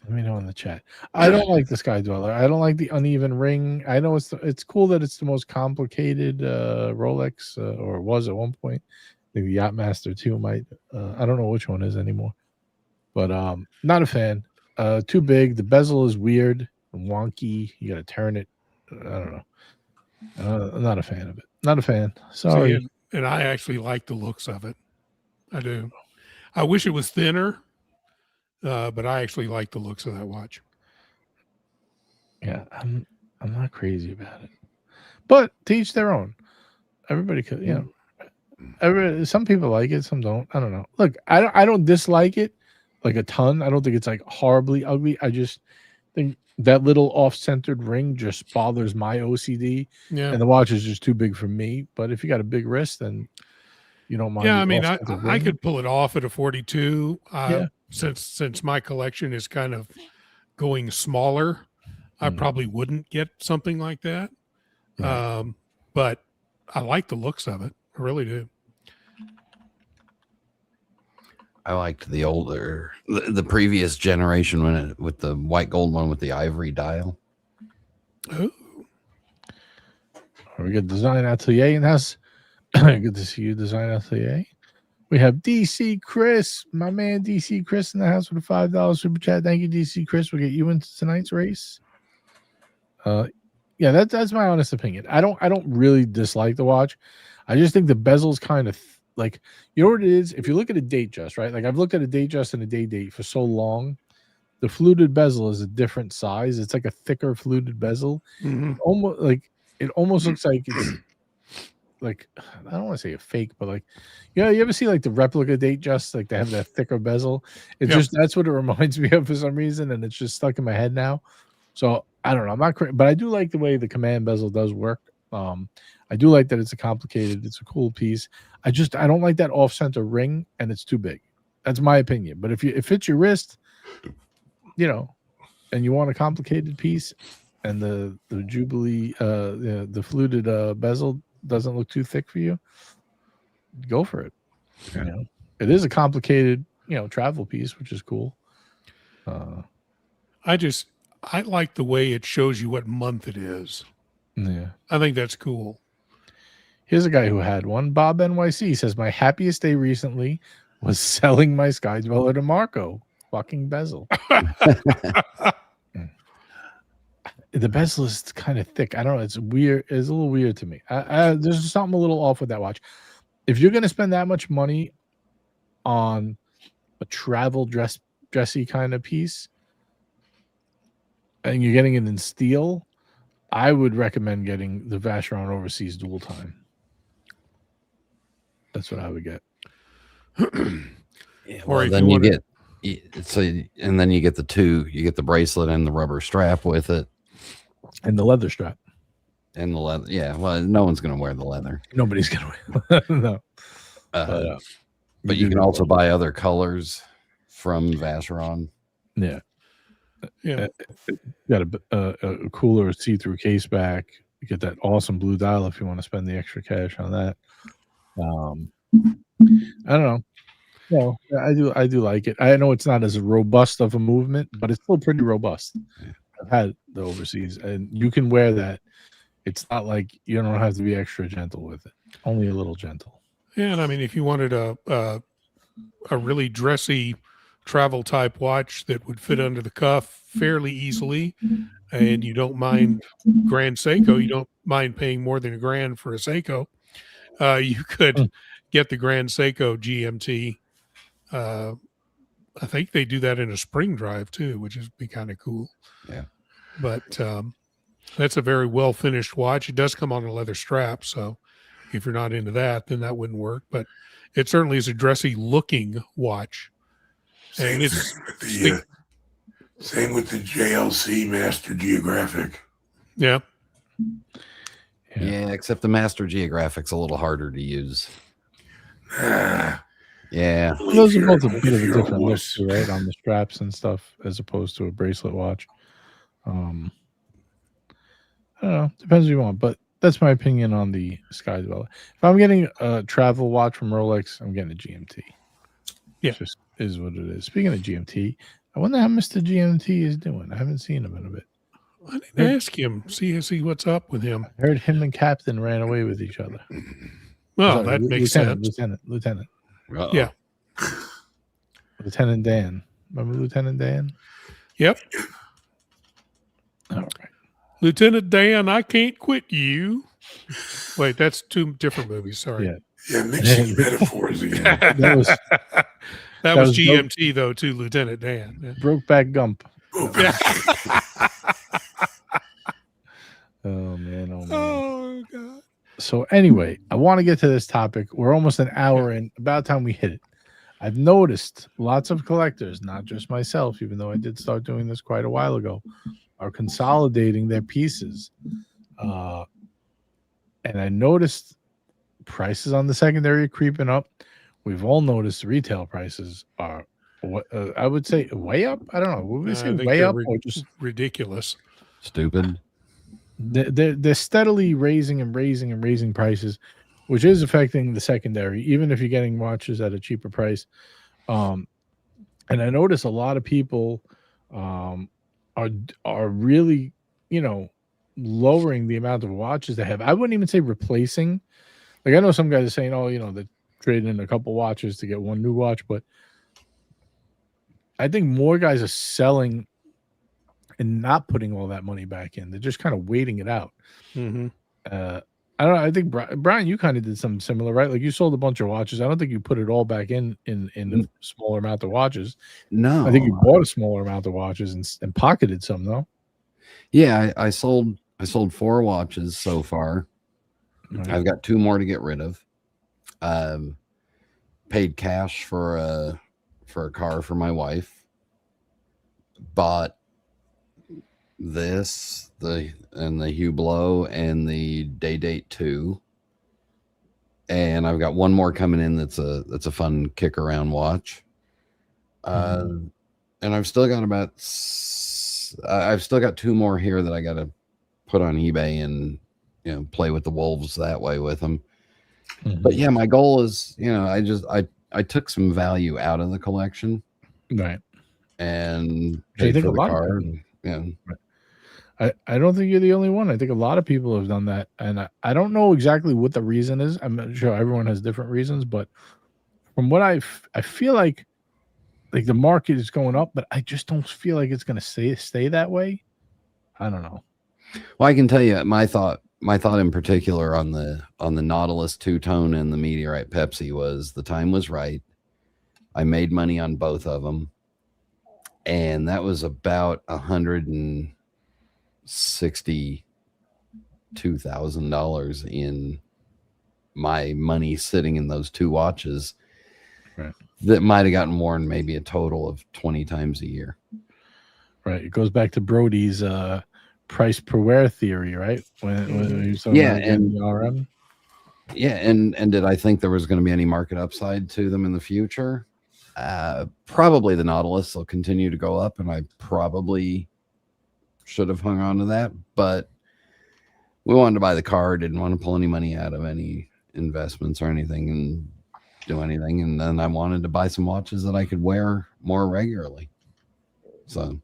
Let me know in the chat. I don't like the Sky Dweller. I don't like the uneven ring. I know it's cool that it's the most complicated Rolex, or was at one point. I think the Yachtmaster 2 might. I don't know which one is anymore. But not a fan. Too big. The bezel is weird and wonky. You got to turn it. I don't know. I'm not a fan of it. Not a fan. Sorry. See, and I actually like the looks of it. I do. I wish it was thinner, but I actually like the looks of that watch. Yeah, I'm not crazy about it. But to each their own. Everybody could, you know. Some people like it, some don't. I don't know. Look, I don't dislike it like a ton. I don't think it's like horribly ugly. I just think that little off-centered ring just bothers my OCD. Yeah. And the watch is just too big for me. But if you got a big wrist, then you don't mind. Yeah, I mean, I could pull it off at a 42. Yeah. Since my collection is kind of going smaller, I probably wouldn't get something like that. Right. But I like the looks of it. I really do. I liked the older, the previous generation with the white gold one with the ivory dial. Oh, We got Design Atelier in house. Good to see you, Design Atelier. We have DC Chris, my man DC Chris in the house with a $5 super chat. Thank you, DC Chris. We'll get you into tonight's race. Yeah, that's my honest opinion. I don't really dislike the watch. I just think the bezel's kind of like, you know what it is? If you look at a date just, right? Like I've looked at a date just and a day date for so long. The fluted bezel is a different size. It's like a thicker fluted bezel. Almost like it almost looks like it's like, I don't want to say a fake, but like, you ever see like the replica date just like they have that thicker bezel? It's just that's what it reminds me of for some reason, and it's just stuck in my head now. So I don't know. I'm not, but I do like the way the command bezel does work. I do like that it's it's a cool piece. I don't like that off-center ring, and it's too big. That's my opinion. But if it fits your wrist, and you want a complicated piece, and the Jubilee, the fluted bezel doesn't look too thick for you, go for it. Yeah. It is a complicated, travel piece, which is cool. I like the way it shows you what month it is. Yeah. I think that's cool. Here's a guy who had one. Bob NYC says, my happiest day recently was selling my Sky Dweller to Marco. Fucking bezel. The bezel is kind of thick. I don't know. It's weird. It's a little weird to me. There's something a little off with that watch. If you're going to spend that much money on a travel dressy kind of piece, and you're getting it in steel, I would recommend getting the Vacheron Overseas Dual Time. That's what I would get. Yeah, well, then you get and then you get the two. You get the bracelet and the rubber strap with it, and the leather strap, and the leather. Yeah, well, no one's going to wear the leather. Nobody's going to wear. No, but you can also buy other colors from Vacheron. Yeah. Yeah, got a cooler see-through case back. You get that awesome blue dial if you want to spend the extra cash on that. I don't know. No, I do like it. I know it's not as robust of a movement, but it's still pretty robust. I've had the Overseas, and you can wear that. It's not like you don't have to be extra gentle with it. Only a little gentle. Yeah, and I mean, if you wanted a really dressy travel type watch that would fit under the cuff fairly easily, and you don't mind Grand Seiko, you don't mind paying more than $1,000 for a Seiko, you could get the Grand Seiko GMT. I think they do that in a spring drive too, which would be kind of cool. Yeah, but that's a very well finished watch. It does come on a leather strap, so if you're not into that, then that wouldn't work. But it certainly is a dressy looking watch. Same with the JLC Master Geographic. Yeah. Yeah, except the Master Geographic's a little harder to use. Yeah. Those are both a bit of a different look too, right? On the straps and stuff, as opposed to a bracelet watch. I don't know. Depends what you want, but that's my opinion on the Sky Dweller. If I'm getting a travel watch from Rolex, I'm getting a GMT. Yeah. It just is what it is. Speaking of GMT, I wonder how Mr. GMT is doing. I haven't seen him in a bit. I need to ask him, see what's up with him. I heard him and Captain ran away with each other. Well, that makes sense. Lieutenant. Uh-oh. Yeah. Lieutenant Dan. Remember Lieutenant Dan? Yep. All right. Lieutenant Dan, I can't quit you. Wait, that's two different movies. Sorry. Yeah, mixing metaphors again. That was GMT though, too, Lieutenant Dan. Brokeback Gump. Yeah. Oh man. Oh God. So anyway, I want to get to this topic. We're almost an hour in. About time we hit it. I've noticed lots of collectors, not just myself, even though I did start doing this quite a while ago, are consolidating their pieces. And I noticed prices on the secondary creeping up. We've all noticed retail prices are, I would say, way up. I don't know. Would we say way up or just ridiculous? Stupid. They're steadily raising prices, which is affecting the secondary. Even if you're getting watches at a cheaper price, And I notice a lot of people are really, lowering the amount of watches they have. I wouldn't even say replacing. Like I know some guys are saying, oh, they're trading in a couple watches to get one new watch, but I think more guys are selling and not putting all that money back in. They're just kind of waiting it out. Mm-hmm. I don't know. I think Brian, you kind of did something similar, right? Like you sold a bunch of watches. I don't think you put it all back in a smaller amount of watches. No, I think you bought a smaller amount of watches and pocketed some, though. Yeah, I sold 4 watches so far. Right. I've got 2 more to get rid of. Paid cash for a car for my wife. Bought the Hublot and the Day Date 2. And I've got one more coming in that's a fun kick around watch. And I've still got 2 more here that I got to put on eBay and play with the wolves that way with them. But yeah, my goal is I took some value out of the collection, right? And paid for the car. I don't think you're the only one. I think a lot of people have done that, and I don't know exactly what the reason is. I'm not sure everyone has different reasons, but from what I feel like the market is going up, but I just don't feel like it's going to stay that way. I don't know. Well, I can tell you my thought in particular on the Nautilus two-tone and the Meteorite Pepsi was the time was right. I made money on both of them, and that was about $162,000 in my money sitting in those 2 watches. Right. That might have gotten worn maybe a total of 20 times a year. Right. It goes back to Brody's price per wear theory, right? When you saw and RM. Yeah, and did I think there was going to be any market upside to them in the future? Probably the Nautilus will continue to go up, and I probably should have hung on to that, but we wanted to buy the car, didn't want to pull any money out of any investments or anything and do anything. And then I wanted to buy some watches that I could wear more regularly. So,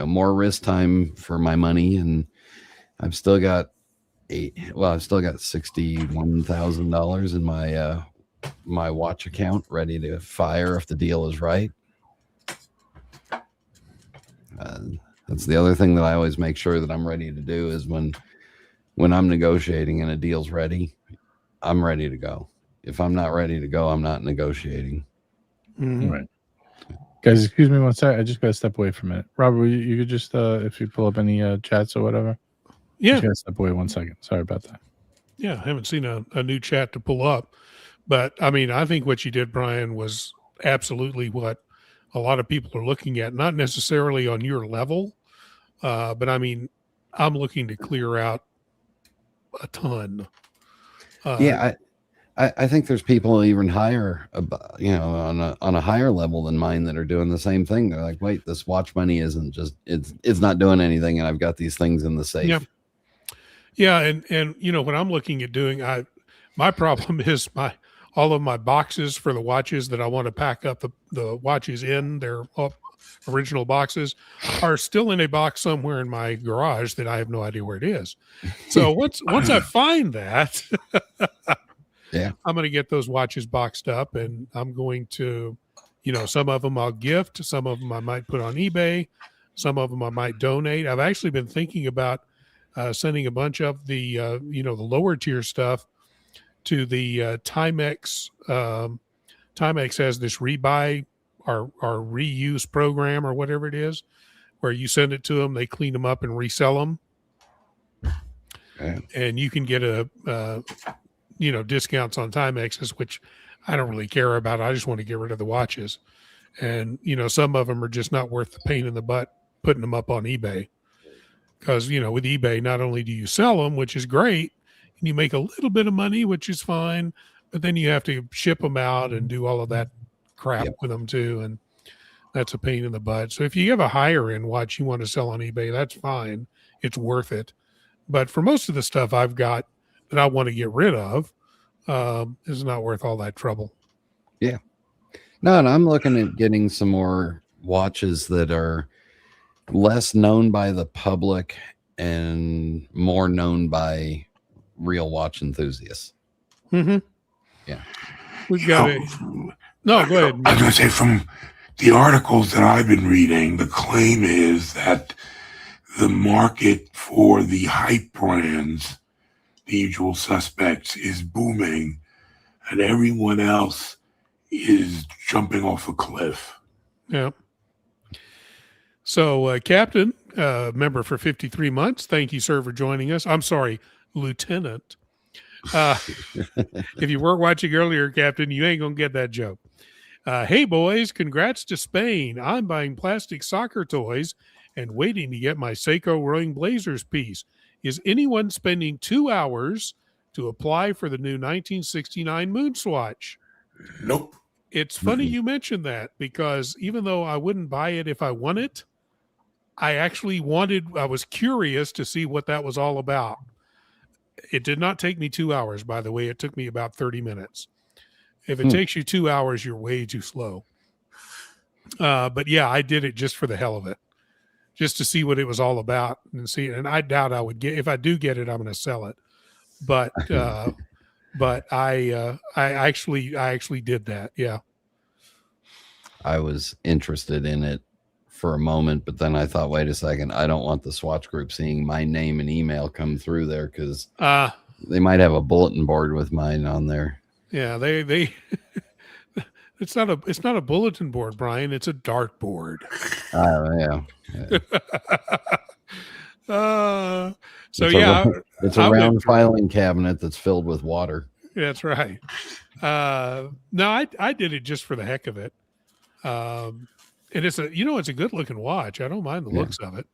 more wrist time for my money. And I've still got $61,000 in my watch account ready to fire if the deal is right. That's the other thing that I always make sure that I'm ready to do is when I'm negotiating and a deal's ready, I'm ready to go. If I'm not ready to go, I'm not negotiating. Right. Guys, excuse me one sec. I just got to step away for a minute. Robert, you could just, if you pull up any chats or whatever. Yeah. Just got to step away 1 second. Sorry about that. Yeah, I haven't seen a new chat to pull up. But, I mean, I think what you did, Brian, was absolutely what a lot of people are looking at. Not necessarily on your level, but, I mean, I'm looking to clear out a ton. I think there's people even higher, on a higher level than mine that are doing the same thing. They're like, wait, this watch money isn't just, it's not doing anything. And I've got these things in the safe. Yeah. Yeah. And, when I'm looking at doing, my problem is all of my boxes for the watches that I want to pack up the watches in their original boxes are still in a box somewhere in my garage that I have no idea where it is. So once I find that, yeah, I'm going to get those watches boxed up, and I'm going to, some of them I'll gift, some of them I might put on eBay, some of them I might donate. I've actually been thinking about sending a bunch of the, the lower tier stuff to the Timex. Timex has this rebuy or reuse program or whatever it is, where you send it to them, they clean them up and resell them. Yeah. And you can get discounts on Timexes, which I don't really care about. I just want to get rid of the watches. And, some of them are just not worth the pain in the butt putting them up on eBay. Because, with eBay, not only do you sell them, which is great, and you make a little bit of money, which is fine, but then you have to ship them out and do all of that crap with them too. And that's a pain in the butt. So if you have a higher end watch you want to sell on eBay, that's fine. It's worth it. But for most of the stuff I've got that I want to get rid of, is not worth all that trouble. Yeah. No, and I'm looking at getting some more watches that are less known by the public and more known by real watch enthusiasts. Mm-hmm. Yeah. We've got it. No, go ahead. I was going to say, from the articles that I've been reading, the claim is that the market for the hype brands, the usual suspects, is booming, and everyone else is jumping off a cliff. Yeah. So, Captain, member for 53 months, thank you, sir, for joining us. I'm sorry, Lieutenant. If you weren't watching earlier, Captain, you ain't going to get that joke. Hey, boys, congrats to Spain. I'm buying plastic soccer toys and waiting to get my Seiko Rowing Blazers piece. Is anyone spending 2 hours to apply for the new 1969 moon swatch? Nope. It's funny you mentioned that, because even though I wouldn't buy it if I won it, I was curious to see what that was all about. It did not take me 2 hours, by the way. It took me about 30 minutes. If it takes you 2 hours, you're way too slow. But yeah, I did it just for the hell of it, just to see what it was all about and see. And I doubt I would get, if I do get it, I'm going to sell it. But I actually did that. Yeah. I was interested in it for a moment, but then I thought, wait a second, I don't want the swatch group seeing my name and email come through there, because they might have a bulletin board with mine on there. Yeah, they it's not a bulletin board, Brian. It's a dart board. Yeah. It's a round filing cabinet that's filled with water. That's right. No, I did it just for the heck of it. And it's a good looking watch. I don't mind the looks of it.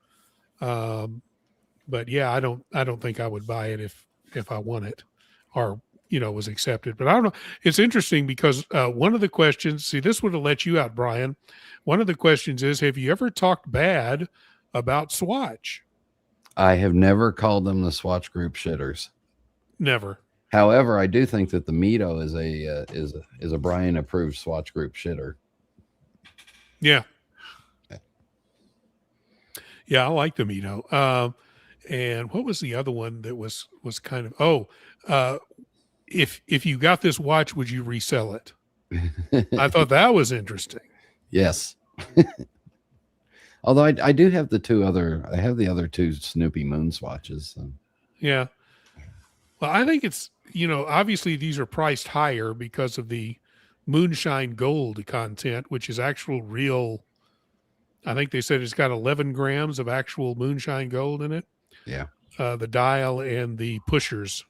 But yeah, I don't think I would buy it if I won it or, was accepted. But I don't know. It's interesting because one of the questions, see, this would have let you out, Brian. One of the questions is, have you ever talked bad about Swatch? I have never called them the Swatch group shitters. Never. However, I do think that the Mito is a Brian approved Swatch group shitter. Yeah. Yeah, I like the Mito. And what was the other one that was kind of, if you got this watch, would you resell it? I thought that was interesting. Yes. Although I do have the other two Snoopy moon swatches. So. Yeah. Well, I think it's, obviously these are priced higher because of the moonshine gold content, which is actual real. I think they said it's got 11 grams of actual moonshine gold in it. Yeah. The dial and the pushers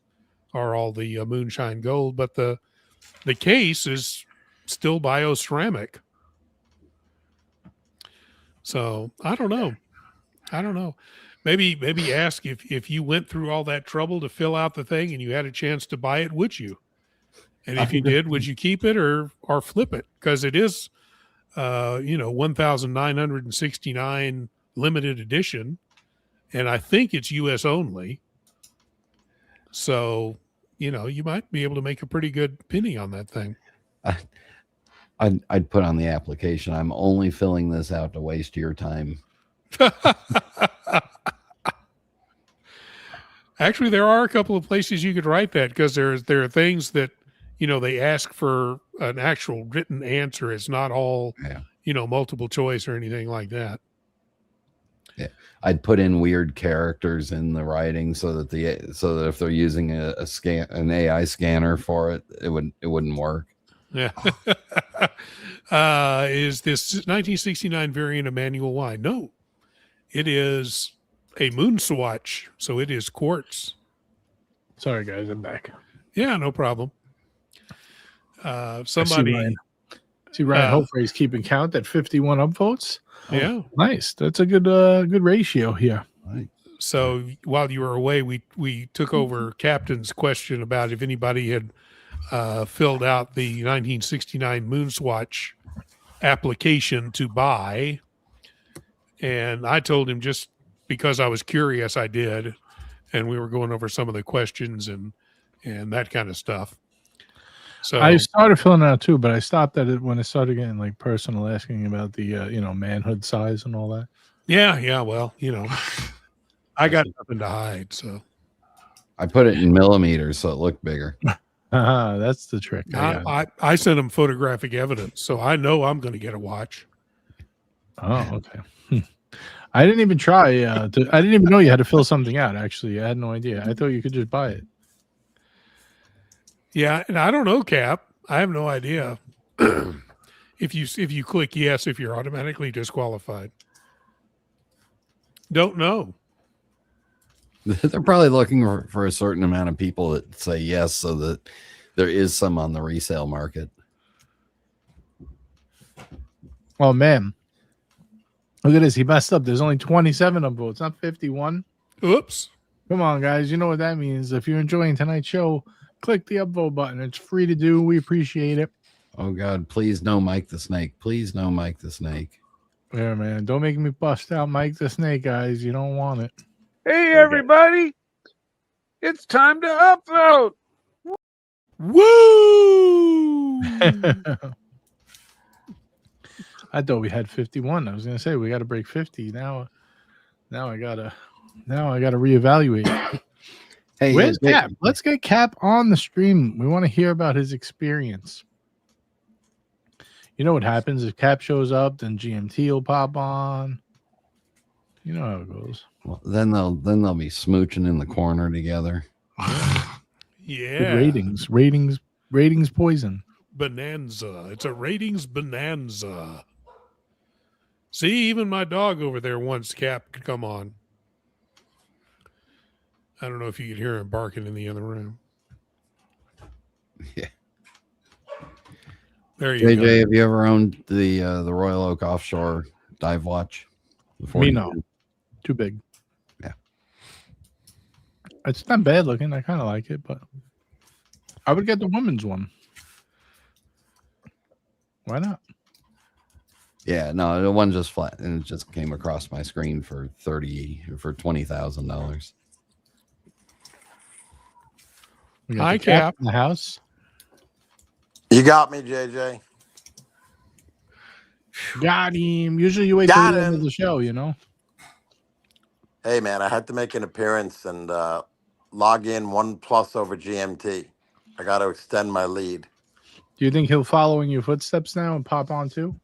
are all the moonshine gold, but the case is still bioceramic. So I don't know. Maybe ask if you went through all that trouble to fill out the thing and you had a chance to buy it, would you? And if you did, would you keep it or flip it? Because it is, 1,969 limited edition, and I think it's U.S. only. So, you might be able to make a pretty good penny on that thing. I'd put on the application, I'm only filling this out to waste your time. Actually, there are a couple of places you could write that, because there are things that, they ask for an actual written answer. It's not all, multiple choice or anything like that. Yeah. I'd put in weird characters in the writing so that if they're using an AI scanner for it, it wouldn't work. Yeah. Is this 1969 variant a manual wine? No, it is a moon swatch. So it is quartz. Sorry, guys, I'm back. Yeah, no problem. Somebody. See Ryan Hopefrey's keeping count at 51 upvotes. Yeah, nice. That's a good ratio here. Right. So while you were away, we took over Captain's question about if anybody had filled out the 1969 moon swatch application to buy, and I told him just because I was curious, I did, and we were going over some of the questions and that kind of stuff. So I started filling it out too, but I stopped at it when it started getting like personal, asking about the manhood size and all that. yeah. Well, I got nothing to hide, so I put it in millimeters so it looked bigger. That's the trick. I sent him photographic evidence, so I know I'm going to get a watch. Oh, okay. I didn't even try. I didn't even know you had to fill something out. Actually, I had no idea. I thought you could just buy it. Yeah, and I don't know, Cap. I have no idea. If you click yes, if you're automatically disqualified. Don't know. They're probably looking for a certain amount of people that say yes, so that there is some on the resale market. Oh man, look at this. He messed up. There's only 27 upvotes, not 51. Oops. Come on, guys. You know what that means. If you're enjoying tonight's show, click the upvote button. It's free to do. We appreciate it. Oh God, please no Mike the Snake. Please no Mike the Snake. Yeah, man. Don't make me bust out Mike the Snake, guys. You don't want it. Hey, everybody. It's time to upvote. Woo! I thought we had 51. I was gonna say we got to break 50. Now I gotta reevaluate. Hey, where's Cap? Let's get Cap on the stream. We want to hear about his experience. You know what happens if Cap shows up? Then GMT will pop on. You know how it goes. Well, then they'll be smooching in the corner together. Yeah. Ratings poison. Bonanza. It's a ratings bonanza. See, even my dog over there wants Cap to come on. I don't know if you could hear him barking in the other room. Yeah. There you JJ, go. have you ever owned the Royal Oak Offshore dive watch? Me, no. Too big. Yeah. It's not bad looking. I kind of like it, but I would get the woman's one. Why not? Yeah, no, the one just flat, and it just came across my screen for $20,000. Hi, Cap. In the house. You got me, JJ. Got him. Usually you wait till the end of the show, you know? Hey, man, I had to make an appearance and log in 1+ over GMT. I got to extend my lead. Do you think he'll follow in your footsteps now and pop on too?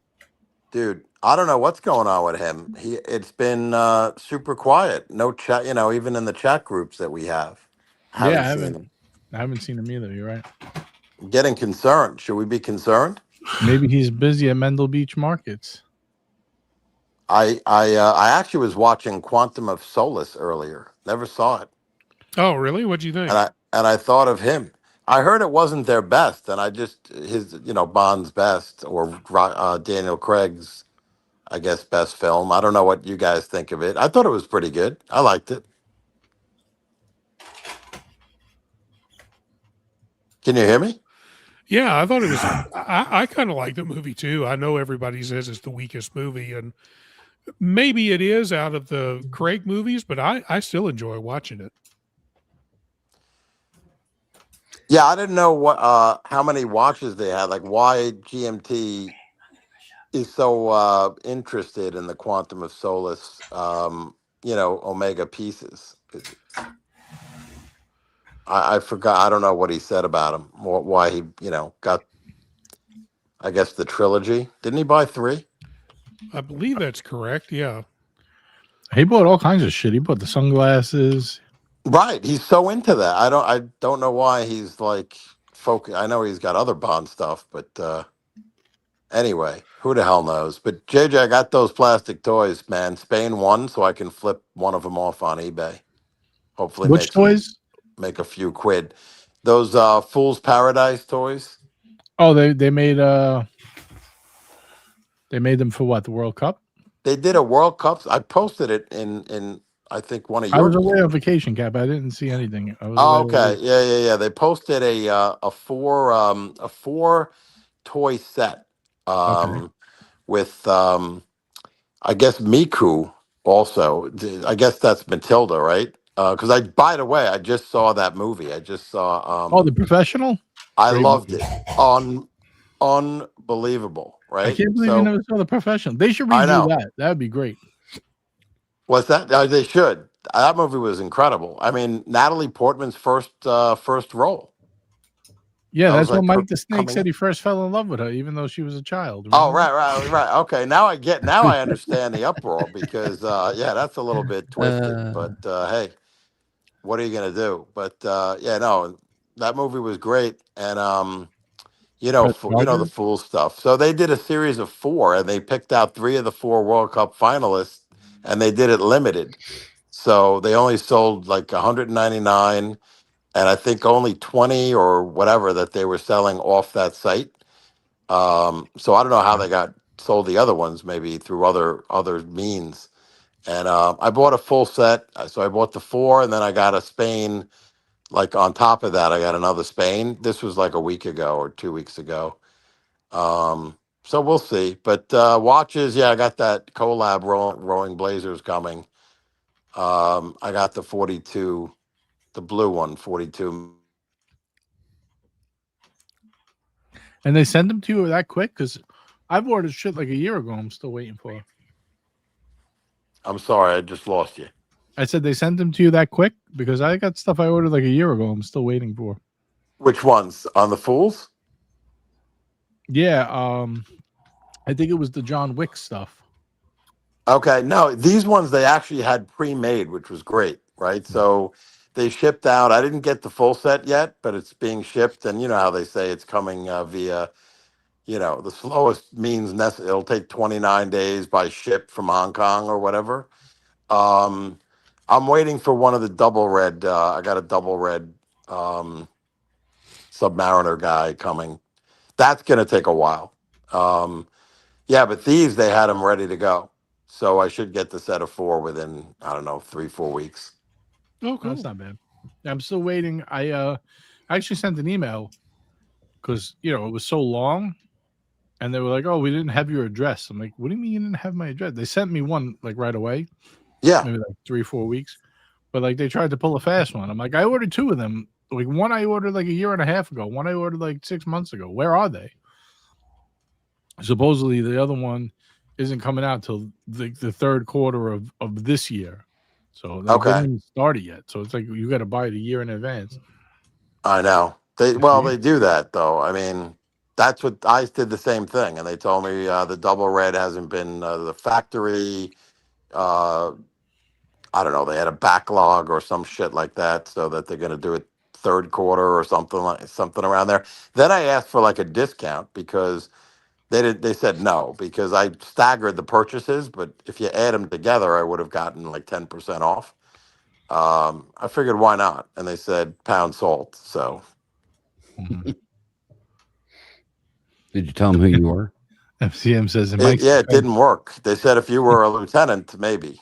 Dude, I don't know what's going on with him. It's been super quiet. No chat, even in the chat groups that we have. I haven't seen him either. You're right. I'm getting concerned. Should we be concerned? Maybe he's busy at Mendel Beach Markets. I actually was watching Quantum of Solace earlier. Never saw it. Oh, really? What'd you think? And I thought of him. I heard it wasn't their best, and I just his Bond's best or Daniel Craig's, I guess, best film. I don't know what you guys think of it. I thought it was pretty good. I liked it. Can you hear me? Yeah, I thought it was. I kind of like the movie too. I know everybody says it's the weakest movie, and maybe it is out of the Craig movies, but I still enjoy watching it. Yeah, I didn't know what how many watches they had. Like, why GMT is so interested in the Quantum of Solace, Omega pieces. I forgot. I don't know what he said about him. Why he, got, I guess, the trilogy. Didn't he buy 3? I believe that's correct. Yeah. He bought all kinds of shit. He bought the sunglasses. Right. He's so into that. I don't know why he's like focused. I know he's got other Bond stuff, but anyway, who the hell knows? But JJ, I got those plastic toys, man. Spain won, so I can flip one of them off on eBay. Hopefully, which toys? Make a few quid. Those Fool's Paradise toys. Oh, they made them for what? The World Cup? They did a World Cup. I posted it in I think one of your. I was away on vacation, Cap. I didn't see anything. Okay. Yeah. They posted a 4 toy set with I guess Miku also. I guess that's Matilda, right? Because by the way, I just saw that movie. I just saw. The Professional. I Great loved movie. it. Unbelievable, I right? can't believe you never saw The Professional. They should I redo know. that. That would be great. What's that? They should. That movie was incredible. I mean, Natalie Portman's first role. Yeah, That was that's what like her Mike the Snake coming said in. he first fell in love with her, even though she was a child. Oh, Remember? right. Okay, now I understand the uproar because yeah, that's a little bit twisted. But hey, what are you gonna do? But yeah, no, that movie was great, and Press the Roger. Fool stuff. So they did a series of 4, and they picked out 3 of the 4 World Cup finalists, and they did it limited. So they only sold like 199, and I think only 20 or whatever that they were selling off that site. So I don't know how they got sold the other ones, maybe through other means. And I bought a full set. So I bought the 4, and then I got a Spain. Like on top of that, I got another Spain. This was like a week ago or 2 weeks ago. So we'll see. But watches, yeah, I got that collab Rowing Blazers coming. I got the 42, the blue one, 42. And they send them to you that quick? Because I've ordered shit like a year ago. I'm still waiting for. I'm sorry, I just lost you. I said they sent them to you that quick because I got stuff I ordered like a year ago. I'm still waiting for. Which ones? On the Fools? Yeah, I think it was the John Wick stuff. Okay, no, these ones they actually had pre-made, which was great, right? So they shipped out. I didn't get the full set yet, but it's being shipped, and you know how they say it's coming via, the slowest means necessary. It'll take 29 days by ship from Hong Kong or whatever. I'm waiting for one of the double red. I got a double red Submariner guy coming. That's going to take a while. Yeah, but these, they had them ready to go. So I should get the set of 4 within, I don't know, 3-4 weeks. Oh, cool. That's not bad. I'm still waiting. I actually sent an email because, it was so long. And they were like, "Oh, we didn't have your address." I'm like, "What do you mean you didn't have my address?" They sent me one like right away. Yeah. Maybe like 3-4 weeks. But like they tried to pull a fast one. I'm like, I ordered 2 of them. Like one I ordered like a year and a half ago. One I ordered like 6 months ago. Where are they? Supposedly the other one isn't coming out till the third quarter of this year. So like, they didn't even start it yet. So it's like you got to buy it a year in advance. I know. They do that though. I mean, that's what I did the same thing, and they told me the double red hasn't been the factory. I don't know. They had a backlog or some shit like that, so that they're going to do it third quarter or something around there. Then I asked for like a discount because they said no because I staggered the purchases, but if you add them together, I would have gotten like 10% off. I figured why not, and they said pound salt. So. Did you tell them who you were? FCM says it didn't work. They said if you were a lieutenant, maybe.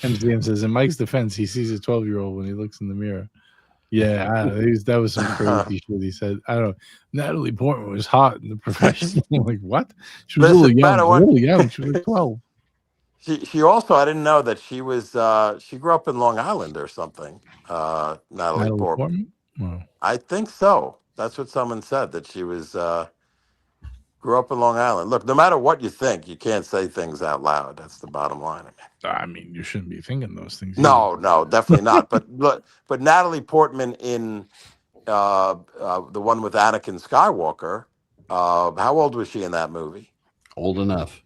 MCM says in Mike's defense, he sees a 12-year-old when he looks in the mirror. Yeah, I don't know. That was some crazy shit he said. I don't know. Natalie Portman was hot in The Professional. Like, what? She was a little young. She was like 12. She also, I didn't know that she was, she grew up in Long Island or something. Natalie Portman. Wow. I think so. That's what someone said, that she was, grew up in Long Island. Look, no matter what you think, you can't say things out loud. That's the bottom line. I mean, you shouldn't be thinking those things. No, definitely not. But Natalie Portman in the one with Anakin Skywalker, how old was she in that movie? Old enough.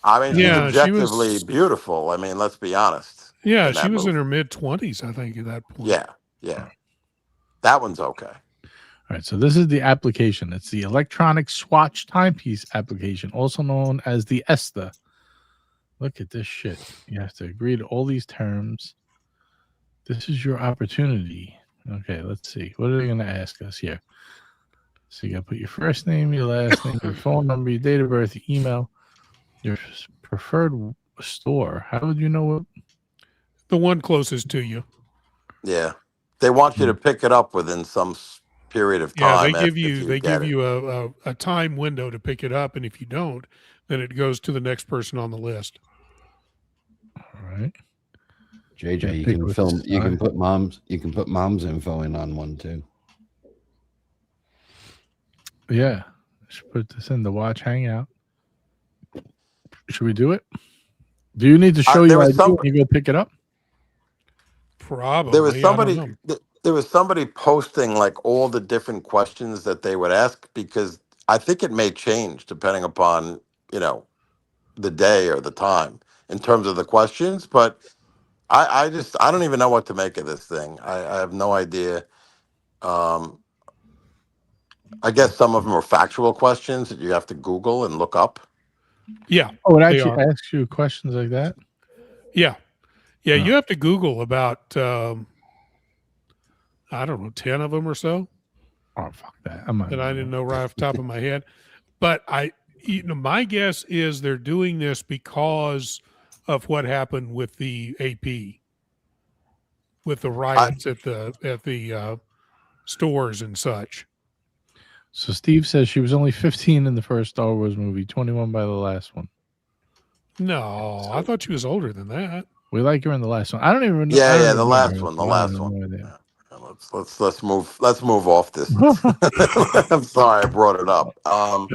I mean, she's objectively beautiful. I mean, let's be honest. Yeah, she was in her mid-20s, I think, at that point. Yeah. That one's okay. All right, so this is the application. It's the electronic swatch timepiece application, also known as the ESTA. Look at this shit. You have to agree to all these terms. This is your opportunity. Okay, let's see. What are they going to ask us here? So you got to put your first name, your last name, your phone number, your date of birth, your email, your preferred store. How would you know what? The one closest to you. Yeah. They want you to pick it up within some period of time. Yeah, they give you a time window to pick it up, and if you don't, then it goes to the next person on the list. All right. JJ, you can film. You can put mom's. You can put mom's info in on one too. Yeah, should put this in the Watch Hangout. Should we do it? Do you need to show you ID when you go pick it up? Probably. There was somebody. There was somebody posting like all the different questions that they would ask, because I think it may change depending upon the day or the time in terms of the questions. But I don't even know what to make of this thing. I have no idea. I guess some of them are factual questions that you have to Google and look up. Yeah. Oh, it actually asks you questions like that? Yeah. Yeah, you have to Google about, I don't know, 10 of them or so. Oh, fuck that. That I didn't know right off the top of my head. But my guess is they're doing this because of what happened with the AP, with the riots at the stores and such. So Steve says she was only 15 in the first Star Wars movie, 21 by the last one. No, I thought she was older than that. We like her in the last one. I don't even know. Yeah, the last one. The last one. Yeah. Let's move off this. I'm sorry I brought it up. All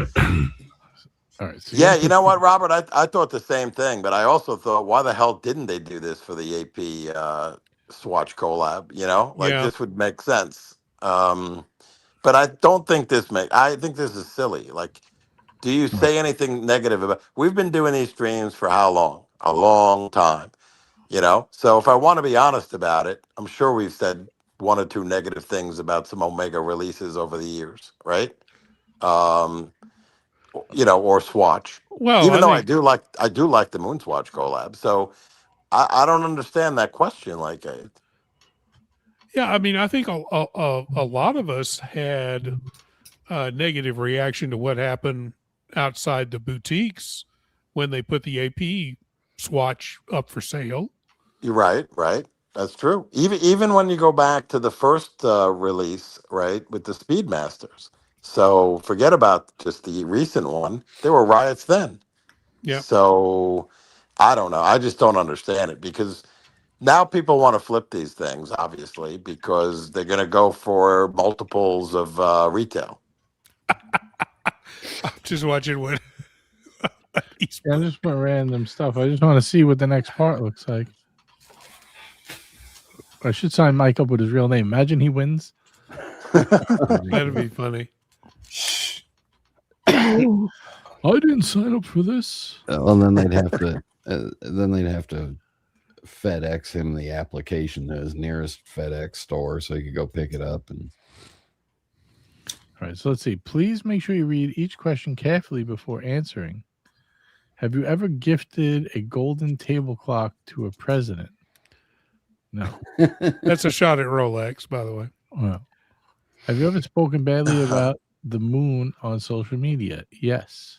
right. So yeah, you know what, Robert? I thought the same thing, but I also thought, why the hell didn't they do this for the AP Swatch collab? This would make sense. But I don't think I think this is silly. Like, do you say anything negative about? We've been doing these streams for how long? A long time. So if I want to be honest about it, I'm sure we've said one or two negative things about some Omega releases over the years, right? Or Swatch. Well, even though I do like the Moon Swatch collab, so I don't understand that question. Yeah, I mean, I think a lot of us had a negative reaction to what happened outside the boutiques when they put the AP Swatch up for sale. You're right. That's true. Even when you go back to the first release, right, with the Speedmasters. So forget about just the recent one. There were riots then. Yeah. So I don't know. I just don't understand it, because now people want to flip these things, obviously, because they're going to go for multiples of retail. I'm just watching what. I just went random stuff. I just want to see what the next part looks like. I should sign Mike up with his real name. Imagine he wins. That'd be funny. I didn't sign up for this. Well, then they'd have to. FedEx him the application to his nearest FedEx store so he could go pick it up. And all right, so let's see. Please make sure you read each question carefully before answering. Have you ever gifted a golden table clock to a president? No. That's a shot at Rolex, by the way. Well, have you ever spoken badly about the moon on social media? Yes.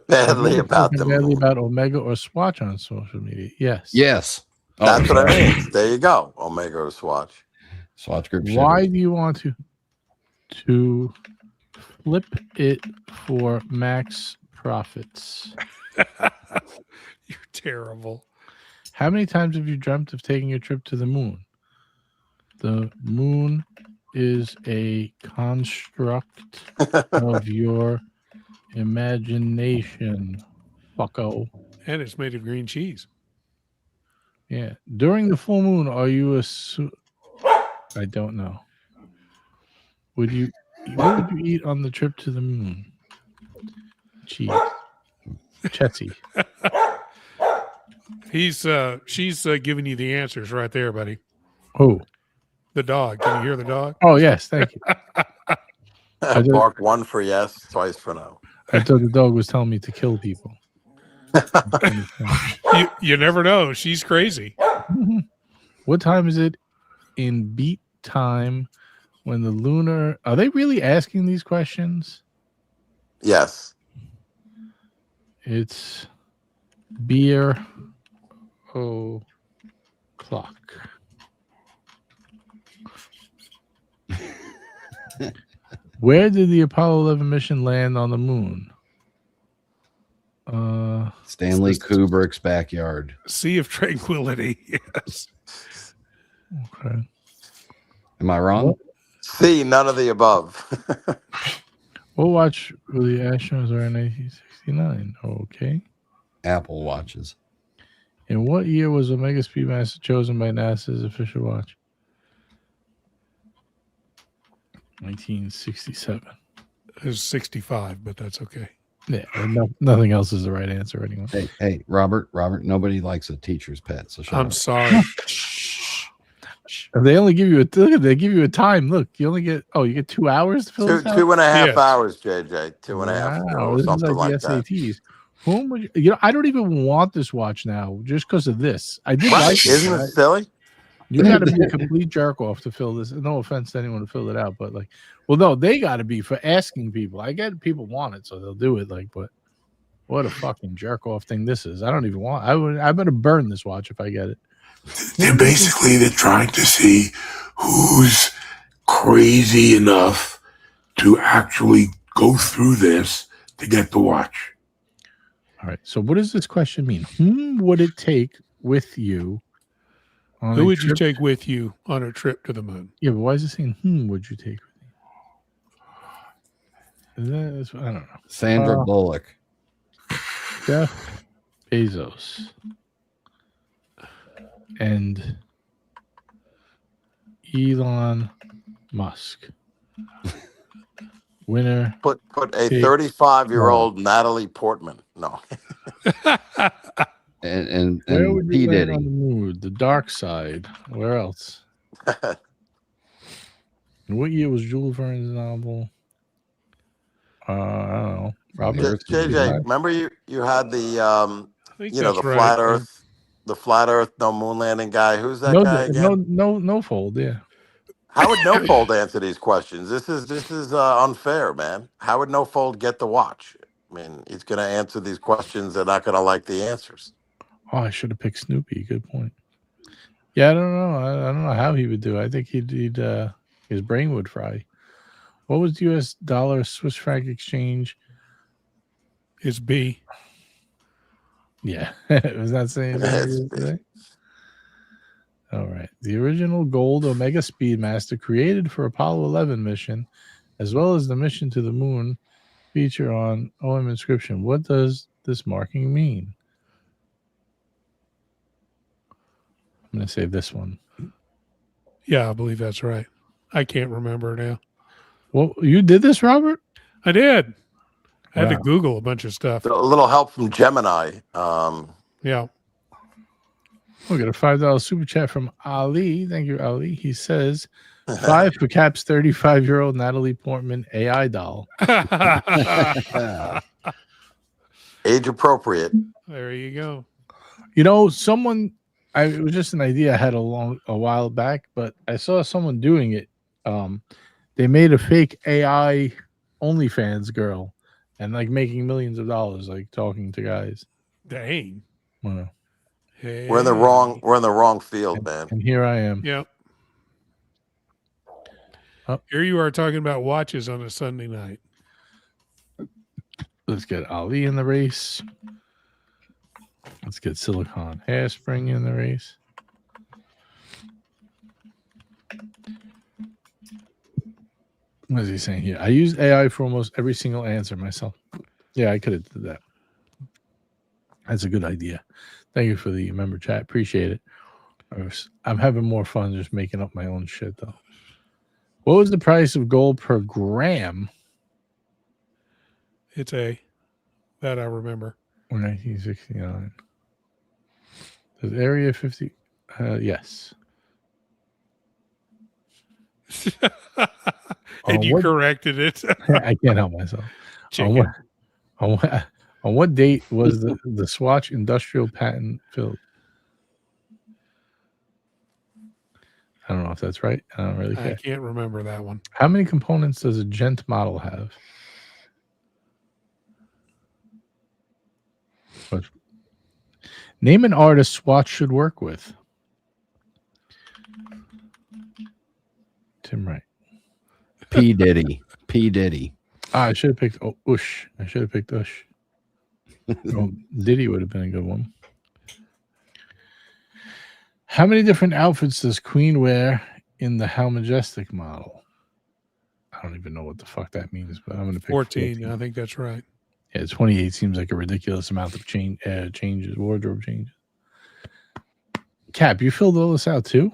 Badly about Omega or Swatch on social media? Yes. Yes. That's what I mean. There you go. Omega or Swatch. Swatch group. Why do you want to flip it for max profits? You're terrible. How many times have you dreamt of taking a trip to the moon? The moon is a construct of your imagination, fucko. And it's made of green cheese. Yeah. During the full moon, are you I don't know. What would you eat on the trip to the moon? Cheese. Chetsy. She's giving you the answers right there, buddy. Oh. The dog. Can you hear the dog? Oh, yes. Thank you. Bark one for yes, twice for no. I thought the dog was telling me to kill people. You never know. She's crazy. What time is it in beat time when the lunar... Are they really asking these questions? Yes. It's beer o'clock. Where did the Apollo 11 mission land on the moon? Stanley Kubrick's backyard. Sea of Tranquility. Yes. Okay. Am I wrong? C, none of the above. What watch will the astronauts wear in 1969? Okay. Apple watches. In what year was Omega Speedmaster chosen by NASA's official watch? 1967. It was 65, but that's okay. Yeah, nothing else is the right answer anyway. Hey, Robert, nobody likes a teacher's pet. So shut I'm up. sorry. They only give you they give you a time. Look, you only get you get 2 hours to fill this out? 2.5 Yes. hours, JJ. 2.5 Wow, or this is something like like the that. SATs. Whom would you I don't even want this watch now just because of this. I did Right. like it. Isn't it silly? You got to be a complete jerk off to fill this. No offense to anyone to fill it out, but no, they got to be for asking people. I get people want it, so they'll do it. But what a fucking jerk off thing this is. I don't even want. I better burn this watch if I get it. They're trying to see who's crazy enough to actually go through this to get the watch. All right. So what does this question mean? Whom would it take with you? Who would you take with you on a trip to the moon? Yeah, but why is it saying whom would you take with you? I don't know. Sandra Bullock. Jeff Bezos. And Elon Musk. Winner. Put a 35-year-old Natalie Portman. No. and Where would P. you land Diddy. on the moon? The dark side. Where else? What year was Jules Verne's novel? I don't know. Robert. JJ, remember you had the the right. flat Earth, no moon landing guy. Who's that guy again? No fold. Yeah. How would No Fold answer these questions? This is unfair, man. How would No Fold get the watch? I mean, he's going to answer these questions. They're not going to like the answers. Oh, I should have picked Snoopy. Good point. Yeah, I don't know. I don't know how he would do. I think he'd his brain would fry. What was the U.S. dollar Swiss franc exchange? It's B. Yeah, was that saying that? All right. The original gold Omega Speedmaster created for Apollo 11 mission, as well as the mission to the moon, feature on OM inscription. What does this marking mean? I'm going to save this one. Yeah, I believe that's right. I can't remember now. Well, you did this, Robert? I did. I had to Google a bunch of stuff. A little help from Gemini. Yeah. We got a $5 super chat from Ali. Thank you, Ali. He says, 5 for Cap's 35-year-old Natalie Portman AI doll. Age appropriate. There you go. You know, it was just an idea I had a while back, but I saw someone doing it. They made a fake AI OnlyFans girl and making millions of dollars, talking to guys. Dang. Wow. Hey. We're in the wrong field, man. And here I am. Yep. Oh. Here you are talking about watches on a Sunday night. Let's get Ali in the race. Let's get Silicon Hairspring in the race. What is he saying here? I use AI for almost every single answer myself. Yeah, I could have did that. That's a good idea. Thank you for the member chat. Appreciate it. I'm having more fun just making up my own shit, though. What was the price of gold per gram? It's A. That I remember. 1969. Does Area 50? Yes. And you corrected it. I can't help myself. On what date was the Swatch industrial patent filled? I don't know if that's right. I don't really care. I can't remember that one. How many components does a Gent model have? But name an artist Swatch should work with. Tim Wright. P. Diddy. P. Diddy. I should have picked Ush. I should have picked Ush. Well, Diddy would have been a good one. How many different outfits does Queen wear in the How Majestic model? I don't even know what the fuck that means, but I'm going to pick 14. I think that's right. Yeah, 28 seems like a ridiculous amount of changes, wardrobe changes. Cap, you filled all this out too?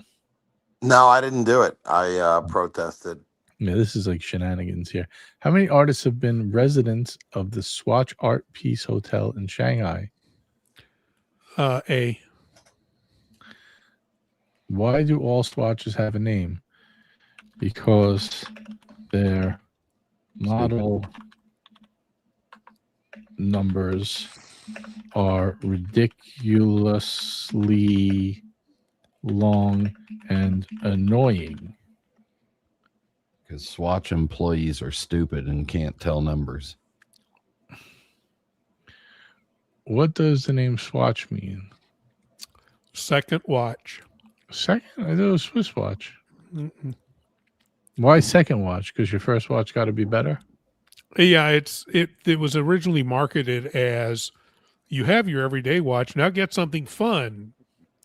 No, I didn't do it. I protested. Yeah, this is like shenanigans here. How many artists have been residents of the Swatch Art Peace Hotel in Shanghai? A. Why do all swatches have a name? Because their model numbers are ridiculously long and annoying. Because Swatch employees are stupid and can't tell numbers. What does the name Swatch mean? Second watch. Second? I thought it was Swiss watch. Mm-mm. Why second watch? Because your first watch got to be better? Yeah, it was originally marketed as you have your everyday watch, now get something fun.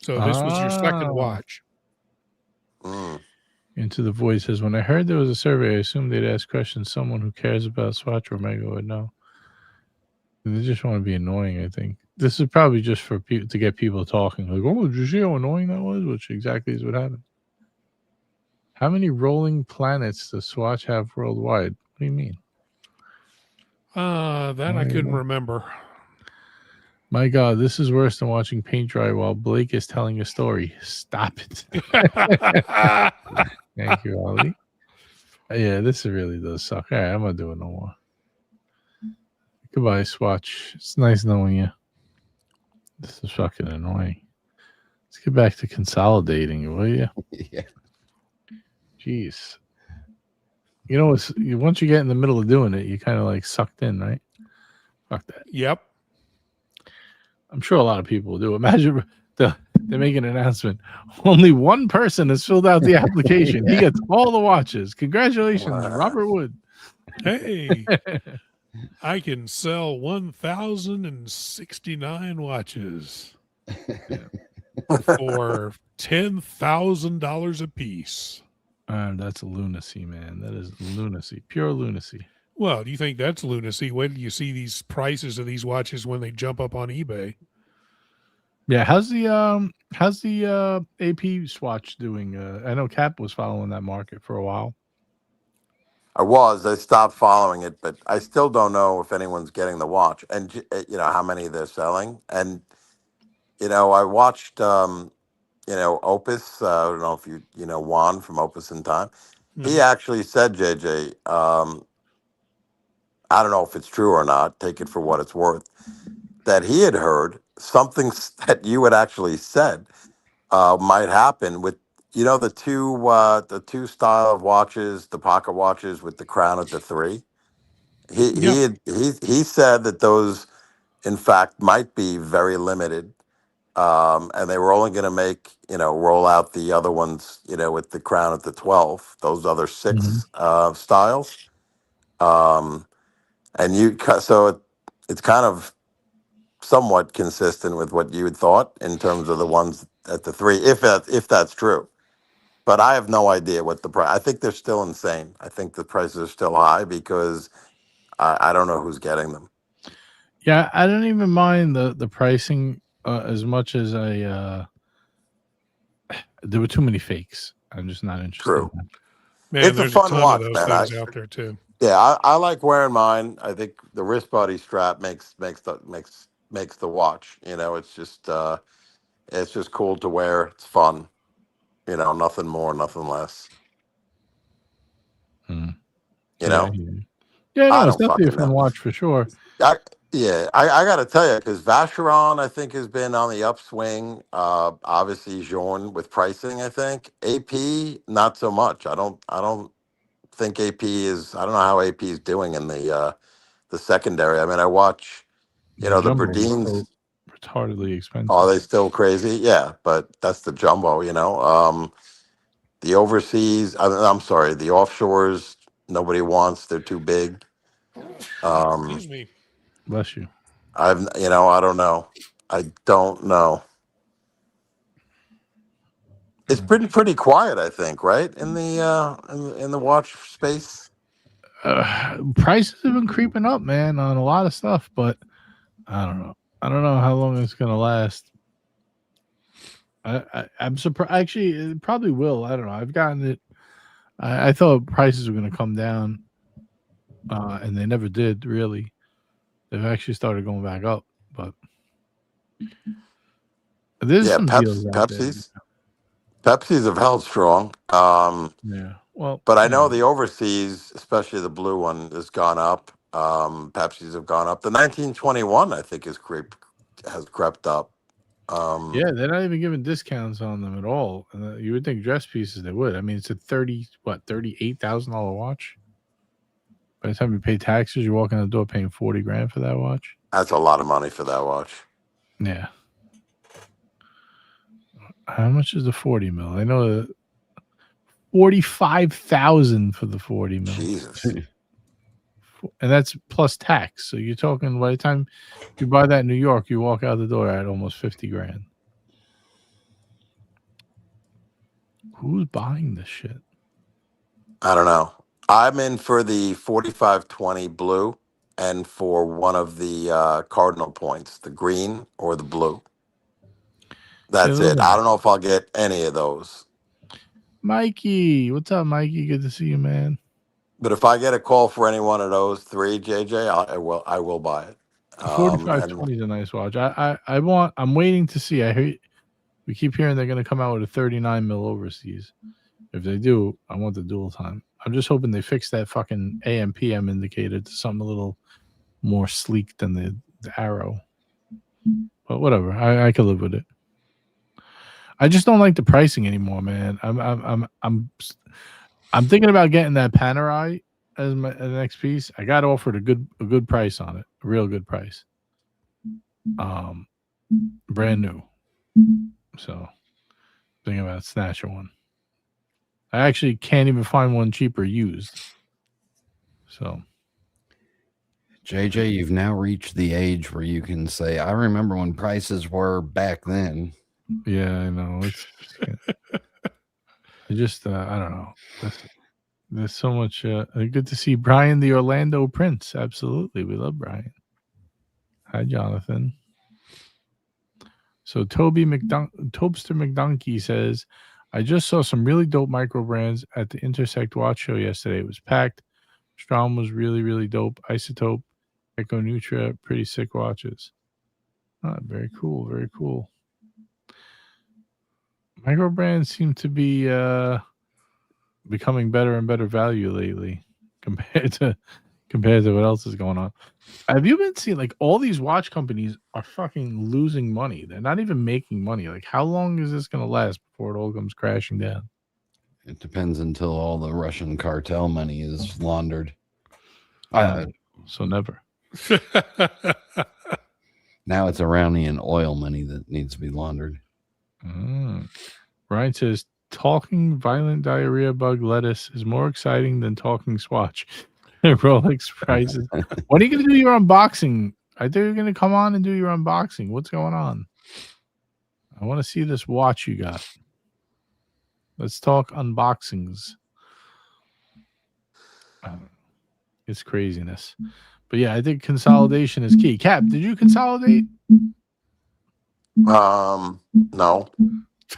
So this was your second watch. Into the Void says, when I heard there was a survey, I assumed they'd ask questions someone who cares about Swatch or Omega would know. They just want to be annoying, I think. This is probably just for people to get people talking. Like, oh, did you see how annoying that was? Which exactly is what happened. How many rolling planets does Swatch have worldwide? What do you mean? That I couldn't remember. My God, this is worse than watching paint dry while Blake is telling a story. Stop it. Thank you, Ollie. Yeah, this really does suck. All right, I'm not doing no more. Goodbye, Swatch. It's nice knowing you. This is fucking annoying. Let's get back to consolidating, will you? Yeah. Jeez. You know, once you get in the middle of doing it, you kind of like sucked in, right? Fuck that. Yep. I'm sure a lot of people will do. Imagine they make an announcement. Only one person has filled out the application. He gets all the watches. Congratulations, Robert Wood. Hey, I can sell 1,069 watches for $10,000 a piece. That's lunacy, man. That is lunacy. Pure lunacy. Well, do you think that's lunacy? When do you see these prices of these watches when they jump up on eBay? Yeah, how's the AP Swatch doing? I know Cap was following that market for a while. I stopped following it, but I still don't know if anyone's getting the watch and you know how many they're selling. And you know, I watched Opus. I don't know if you know Juan from Opus in Time. Mm-hmm. He actually said, JJ, I don't know if it's true or not, take it for what it's worth, that he had heard something that you had actually said might happen with, you know, the two style of watches, the pocket watches with the crown at the 3. He said that those, in fact, might be very limited, and they were only going to make, roll out the other ones, with the crown at the 12, those other 6 styles. And so it's kind of somewhat consistent with what you had thought in terms of the ones at the 3, if that's true. But I have no idea what the price. I think they're still insane. I think the prices are still high because I don't know who's getting them. Yeah, I don't even mind the pricing as much as there were too many fakes. I'm just not interested. True. In that. Man, it's a fun watch, of those man. things out there too. Yeah, I like wearing mine. I think the wrist body strap makes the watch. It's just cool to wear. It's fun. Nothing more, nothing less. Yeah, no, it's definitely a fun watch for sure. I got to tell you, because Vacheron, I think, has been on the upswing. Obviously, Journe with pricing, I think. AP, not so much. I don't think AP is. I don't know how AP is doing in the secondary. I mean, I watch, the Berdines. So retardedly expensive. Are they still crazy? Yeah, but that's the jumbo. The overseas. I'm sorry, the offshores. Nobody wants. They're too big. Excuse me. Bless you. I don't know. I don't know. It's pretty quiet, I think, right? In the watch space. Prices have been creeping up, man, on a lot of stuff, but I don't know. I don't know how long it's gonna last. I'm surprised. Actually, it probably will. I don't know. I've gotten it. I thought prices were gonna come down, and they never did. Really, they've actually started going back up. But there's some deals out there. Pepsi's have held strong. Yeah. Well, but I know the overseas, especially the blue one, has gone up. Pepsi's have gone up. The 1921, I think, has crept up. Yeah, they're not even giving discounts on them at all. You would think dress pieces they would. I mean, it's a $38,000 watch. By the time you pay taxes, you're walking out the door paying $40,000 for that watch. That's a lot of money for that watch. Yeah. How much is the 40 mil? I know 45,000 for the 40 mil. Jesus. And that's plus tax. So you're talking by the time you buy that in New York, you walk out the door at almost $50,000. Who's buying this shit? I don't know. I'm in for the 4520 blue and for one of the cardinal points, the green or the blue. That's it. I don't know if I'll get any of those. Mikey, what's up, Mikey? Good to see you, man. But if I get a call for any one of those three, JJ, I will buy it. 4520 is a nice watch. I'm waiting to see. We keep hearing they're going to come out with a 39 mil overseas. If they do, I want the dual time. I'm just hoping they fix that fucking AM PM indicator to something a little more sleek than the arrow. But whatever, I could live with it. I just don't like the pricing anymore, man. I'm thinking about getting that Panerai as my next piece. I got offered a good price on it, a real good price. Brand new. So thinking about snatching one. I actually can't even find one cheaper used. So JJ, you've now reached the age where you can say, I remember when prices were back then. Yeah, I know. I just I don't know. There's so much good to see Brian the Orlando Prince. Absolutely. We love Brian. Hi, Jonathan. So Tobster McDonkey says, I just saw some really dope micro brands at the Intersect Watch Show yesterday. It was packed. Strom was really, really dope. Isotope, Echo Nutra, pretty sick watches. Oh, very cool. Very cool. Micro brands seem to be becoming better and better value lately compared to what else is going on. Have you been seeing like all these watch companies are fucking losing money? They're not even making money. Like, how long is this going to last before it all comes crashing down? It depends until all the Russian cartel money is laundered. So never. Now it's Iranian oil money that needs to be laundered. Ryan says, talking violent diarrhea bug lettuce is more exciting than talking Swatch. Rolex prices. When are you going to do your unboxing? I thought you were going to come on and do your unboxing. What's going on? I want to see this watch you got. Let's talk unboxings. It's craziness. But yeah, I think consolidation is key. Cap, did you consolidate? No.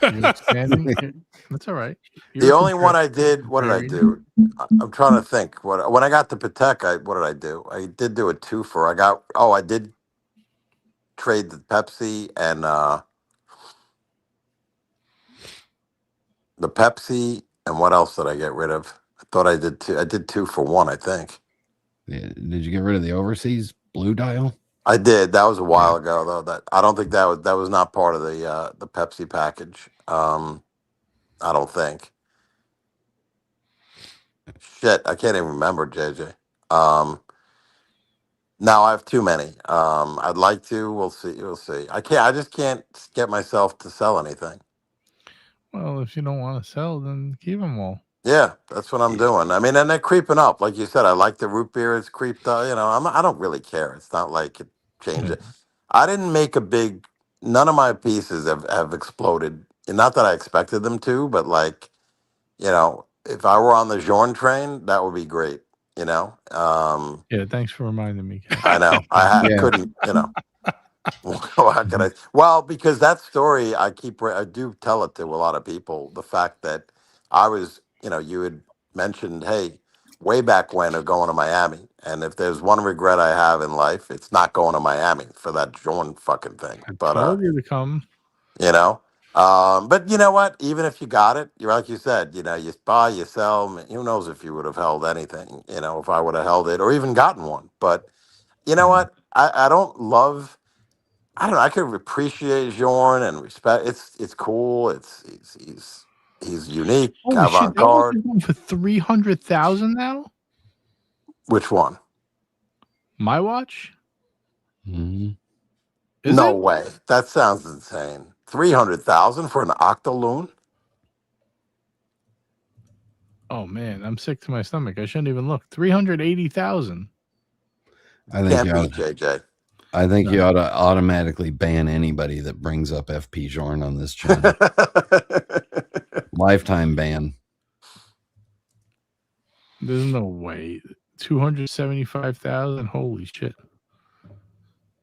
You're expanding? That's all right. The only one I did, what did I do? I'm trying to think. When I got the Patek, what did I do? I did do a twofer. I did trade the Pepsi and what else did I get rid of? I thought I did two. I did 2 for 1, I think. Yeah. Did you get rid of the overseas blue dial? I did. That was a while ago, though. That I don't think that was not part of the Pepsi package. I don't think. Shit, I can't even remember, JJ. Now I have too many. I'd like to. We'll see. We'll see. I just can't get myself to sell anything. Well, if you don't want to sell, then keep them all. Yeah, that's what I'm doing. I mean, and they're creeping up. Like you said, I like the root beer. It's creeped up. I don't really care. It's not like change it. I didn't make a big. None of my pieces have exploded. And not that I expected them to, but like, if I were on the Journe train, that would be great. Yeah, thanks for reminding me. Ken. I know I couldn't. How could I? Well, because that story, I do tell it to a lot of people. The fact that I was, you had mentioned, hey, way back when of going to Miami, and if there's one regret I have in life, it's not going to Miami for that Journe fucking thing. I told you to come. But you know what? Even if you got it, you're like you said, you buy, you sell. Who knows if you would have held anything? If I would have held it or even gotten one. But you know what? I don't love. I don't know. I could appreciate Journe and respect. It's cool. He's unique, Holy shit! That avant-garde. one's going for 300,000 now. Which one? My watch. Mm-hmm. No way. That sounds insane. 300,000 for an octaloon? Oh man, I'm sick to my stomach. I shouldn't even look. 380,000. I think Can't you beat ought, JJ. I think you ought to automatically ban anybody that brings up FP Journe on this channel. Lifetime ban. There's no way. 275,000. Holy shit!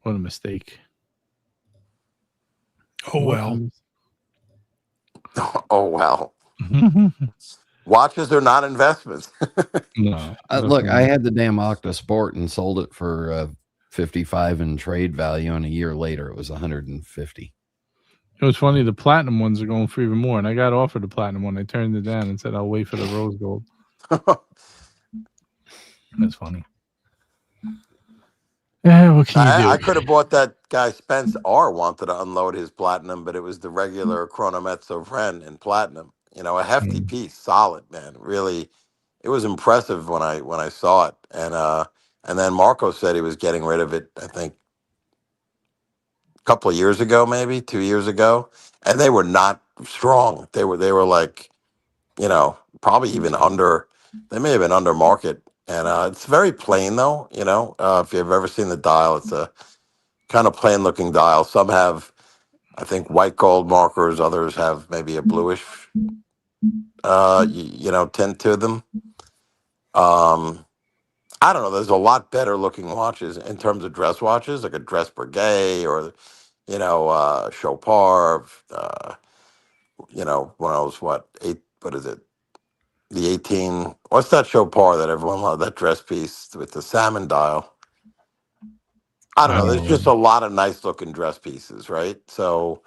What a mistake. Oh well. Oh well. Watches are not investments. No. Look, I had the damn Octa Sport and sold it for 55 in trade value, and a year later it was 150. It was funny. The platinum ones are going for even more, and I got offered the platinum one. I turned it down and said I'll wait for the rose gold. That's funny. Yeah, what can you do? I could have bought that guy Spence R wanted to unload his platinum, but it was the regular Chronomezzo Vren in platinum. A hefty piece, solid, man. Really, it was impressive when I saw it. And then Marco said he was getting rid of it, I think, a couple of years ago, maybe 2 years ago. And they were not strong. They were like, probably even under. They may have been under market. And it's very plain, though. If you've ever seen the dial, it's a kind of plain looking dial. Some have, I think, white gold markers. Others have maybe a bluish, tint to them. I don't know. There's a lot better looking watches in terms of dress watches, like a dress Piguet or, Chopard. When I was what is it? The 18. What's that Chopard that everyone loved? That dress piece with the salmon dial. I don't know. There's just a lot of nice looking dress pieces, right? So,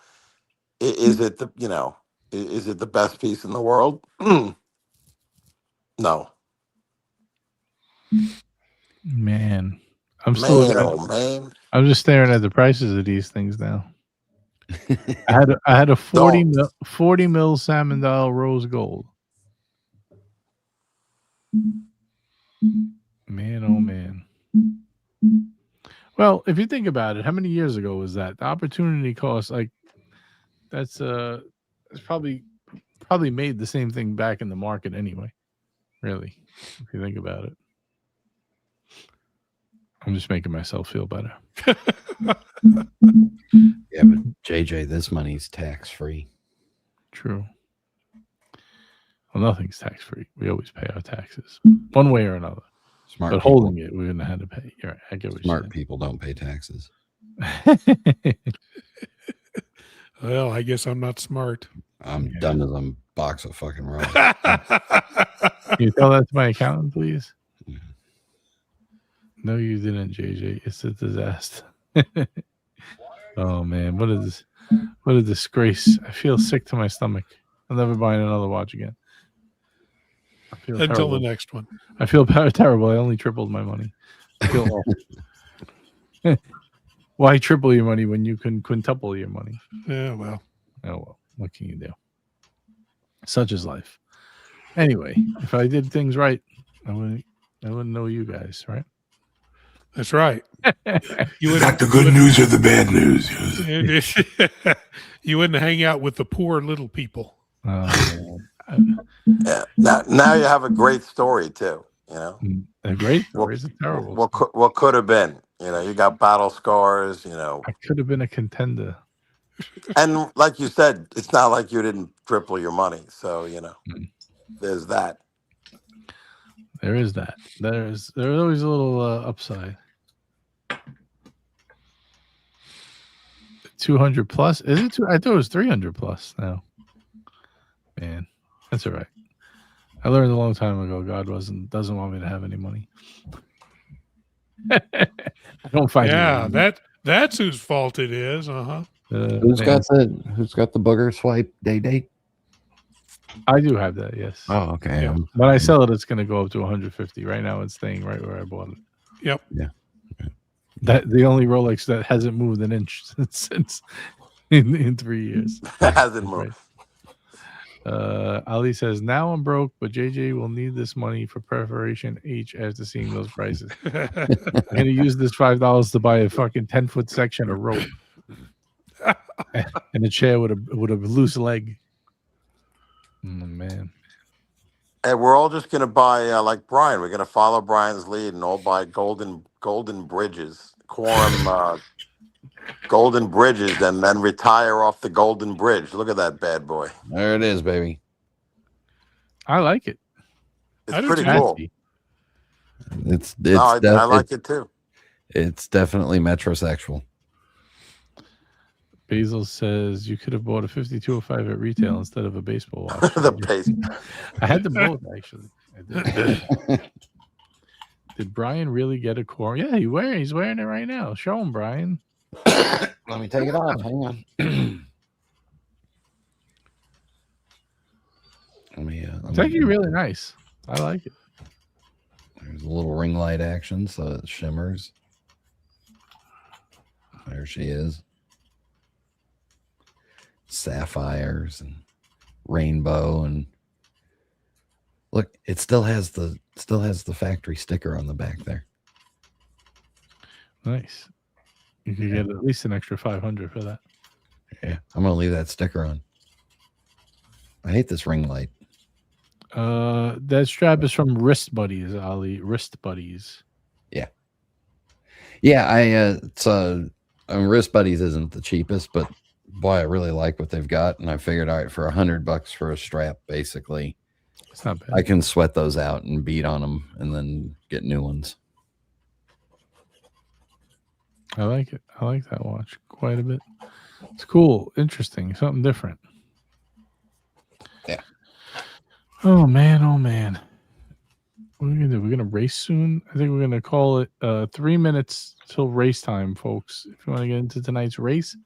is it is it the best piece in the world? No. Man, I'm just staring at the prices of these things now. I had a 40 mil salmon dial rose gold. Man, oh man. Well, if you think about it, how many years ago was that? The opportunity cost, like, it's probably made the same thing back in the market anyway. Really, if you think about it. I'm just making myself feel better. Yeah, but JJ, this money's tax free. True. Well, nothing's tax free. We always pay our taxes one way or another. Smart but people. Holding it, we wouldn't have had to pay. You're right. I get what Smart people don't pay taxes. Well, I guess I'm not smart. I'm done with them box of fucking rolls. Can you tell that to my accountant, please? No, you didn't, JJ. It's a disaster. Oh man, what a disgrace. I feel sick to my stomach. I'm never buying another watch again. I feel Until terrible. the next one. I feel terrible. I only tripled my money. I feel awful. Why triple your money when you can quintuple your money? Yeah, well. Oh well, what can you do? Such is life. Anyway, if I did things right, I wouldn't know you guys, right? That's right. You got the good news or the bad news. You wouldn't hang out with the poor little people. Yeah. Now you have a great story too. A great story is a terrible. What could have been? You know, you got battle scars. You know, I could have been a contender. and like you said, it's not like you didn't triple your money. So you know, there's that. There is that. There's always a little upside. 200 plus? Is it? I thought it was 300 plus now. Man, that's all right. I learned a long time ago. God doesn't want me to have any money. I don't find. Yeah, that's whose fault it is. Who's got the booger swipe day date? I do have that. Yes. Oh, okay. Yeah. When I sell it, it's going to go up to 150. Right now, it's staying right where I bought it. Yep. Yeah. Okay. That the only Rolex that hasn't moved an inch since in 3 years. Hasn't moved. Ali says, now I'm broke, but JJ will need this money for preparation H after seeing those prices. I'm going to use this $5 to buy a fucking 10-foot section of rope and a chair with a loose leg. Oh, man. And we're all just going to buy, like Brian, we're going to follow Brian's lead and all buy golden bridges, quorum golden bridges, and then retire off the golden bridge. Look at that bad boy. There it is, baby. I like it. It's pretty cool. I like it too. It's definitely metrosexual. Basil says you could have bought a 5205 at retail instead of a baseball watch. The baseball. I had them both actually. I did. Did Brian really get a core? Yeah, he's wearing it right now. Show him, Brian. Let me take it off. Hang on. It's actually really nice. I like it. There's a little ring light action, so it shimmers. There she is. Sapphires and rainbow, and look, it still has the factory sticker on the back there. Nice. You could get at least an extra 500 for that. Yeah, I'm gonna leave that sticker on. I hate this ring light. That strap is from Wrist Buddies, Ali. Wrist Buddies. Yeah. Wrist Buddies isn't the cheapest, but boy, I really like what they've got, and I figured, all right, for $100 for a strap, basically, it's not bad. I can sweat those out and beat on them, and then get new ones. I like it. I like that watch quite a bit. It's cool, interesting, something different. Yeah. Oh man, oh man. What are we gonna do? We're gonna race soon. I think we're gonna call it 3 minutes till race time, folks. If you want to get into tonight's race,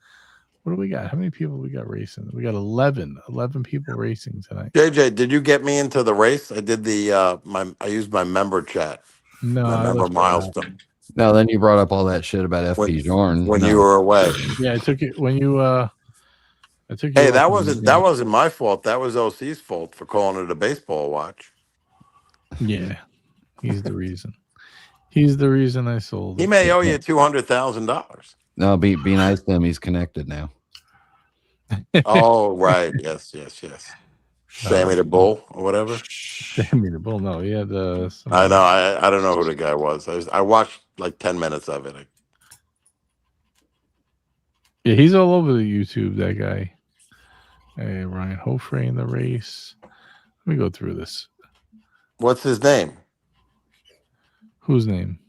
what do we got? How many people we got racing? We got 11 people racing tonight. JJ, did you get me into the race? I did I used my member chat. No, my member milestone. No, then you brought up all that shit about FP Jorn when you were away. Yeah, I took it when you I took you. Hey, that wasn't my fault. That was OC's fault for calling it a baseball watch. Yeah, he's the reason. He's the reason I sold it. He may owe you $200,000. No, be nice to him. He's connected now. Oh, right. Yes. Sammy the Bull or whatever. Sammy the Bull. No, he had I know. I don't know who the guy was. I watched like 10 minutes of it. Yeah, he's all over the YouTube, that guy. Hey, Ryan Hofrey in the race. Let me go through this. What's his name? Whose name?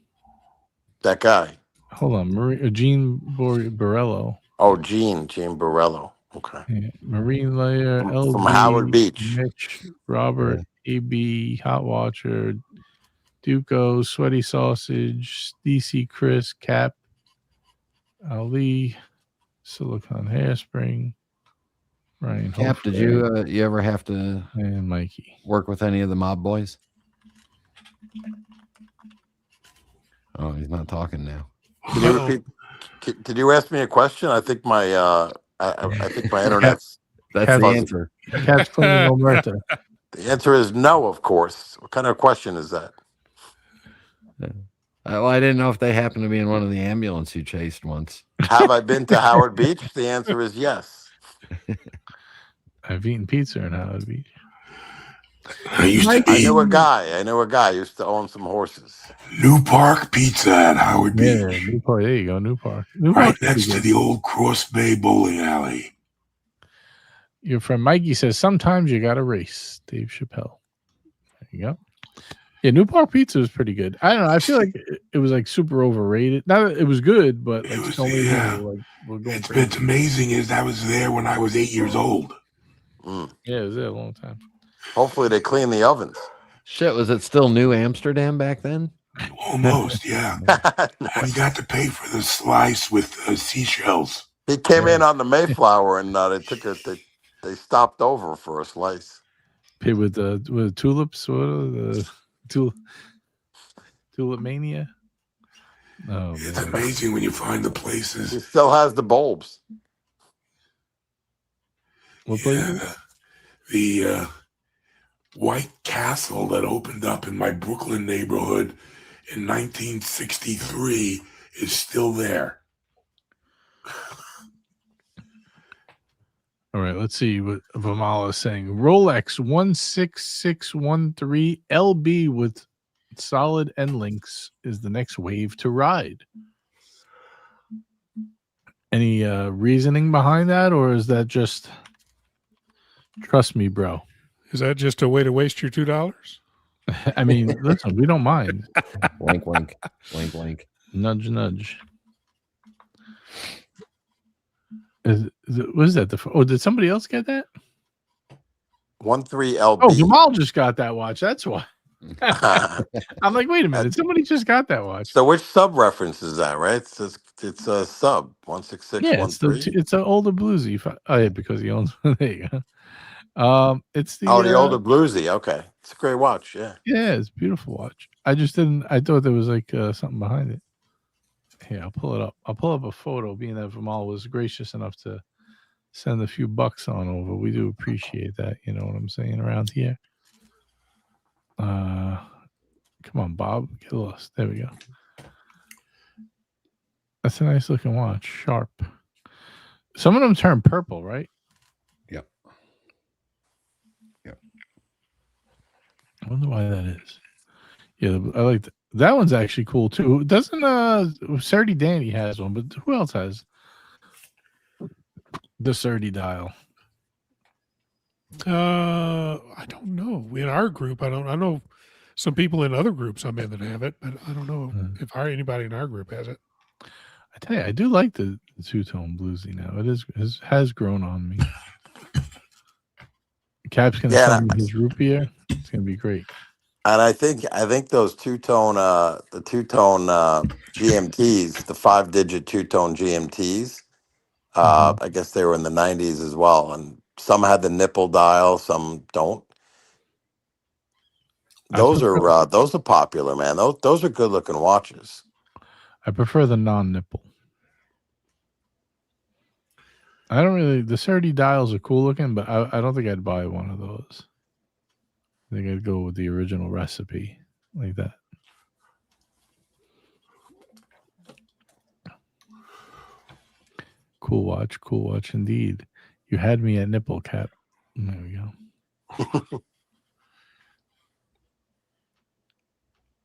That guy. Hold on. Gene Borello. Oh, Gene Borello. Okay. Yeah. Marine Layer, LG, from Howard Beach. Mitch, Robert, AB, Hot Watcher, Duco, Sweaty Sausage, DC Chris, Cap, Ali, Silicon Hairspring, Ryan Cap, Hofrey, did you ever have to and Mikey work with any of the mob boys? Oh, he's not talking now. Can you repeat? Did you ask me a question? I think my I think my internet's. That's the answer. Cat's cleaning Omerta. The answer is no, of course. What kind of question is that? Well, I didn't know if they happened to be in one of the ambulance you chased once. Have I been to Howard Beach? The answer is yes. I've eaten pizza in Howard Beach. I used to I eat knew a guy who used to own some horses. New Park Pizza at Howard Beach, Yeah, New Park. There you go, New Park. New right Park. next to the old Cross Bay bowling alley. Your friend Mikey says sometimes you got to race. Dave Chappelle. There you go. Yeah, New Park Pizza was pretty good. I don't know. I feel like it was like super overrated. Not that it was good, but like so many people were going crazy. It's amazing is I was there when I was 8 years old. Yeah, it was there a long time. Hopefully they clean the ovens. Shit, was it still New Amsterdam back then? Almost, yeah. And you got to pay for the slice with seashells. He came in on the Mayflower, and they stopped over for a slice. Pay with tulips. What are the tulip mania? Oh, it's man. amazing when you find the places. He still has the bulbs. What place? The White Castle that opened up in my Brooklyn neighborhood in 1963 is still there. All right, let's see what Vamala is saying. Rolex 16613 LB with solid end links is the next wave to ride. Any reasoning behind that, or is that just trust me, bro? Is that just a way to waste your $2? I mean, listen, we don't mind. Wink, wink, wink, wink. Nudge, nudge. What is that? Did somebody else get that? 13 LB. Oh, Jamal just got that watch. That's why. I'm like, wait a minute. Somebody just got that watch. So which sub reference is that, right? It's a sub 16613. Yeah, it's an older bluesy. Oh, yeah, because he owns. There you go. It's the the older bluesy. Okay, it's a great watch. Yeah, it's a beautiful watch. I just didn't. I thought there was like something behind it. Here, I'll pull it up. I'll pull up a photo. Being that Vimal was gracious enough to send a few bucks on over, we do appreciate that. You know what I'm saying around here. Come on, Bob, get lost. There we go. That's a nice looking watch. Sharp. Some of them turn purple, right? Yep. I wonder why that is. Yeah, I like that one's actually cool too. Doesn't Surdy Danny has one, but who else has the Surdy dial? I don't know. In our group, I know some people in other groups I'm in that have it, but I don't know if anybody in our group has it. I tell you, I do like the two-tone bluesy now. It has grown on me. Cap's gonna send me his root beer. It's gonna be great. And I think those two-tone GMTs, the 5-digit two-tone GMTs, I guess they were in the 90s as well, and some had the nipple dial, some don't. Those are popular, man. Those are good-looking watches. I prefer the non-nipple. I don't really. The Surdy dials are cool looking, but I don't think I'd buy one of those. I think I'd go with the original recipe like that. Cool watch indeed. You had me at nipple, Cap. There we go.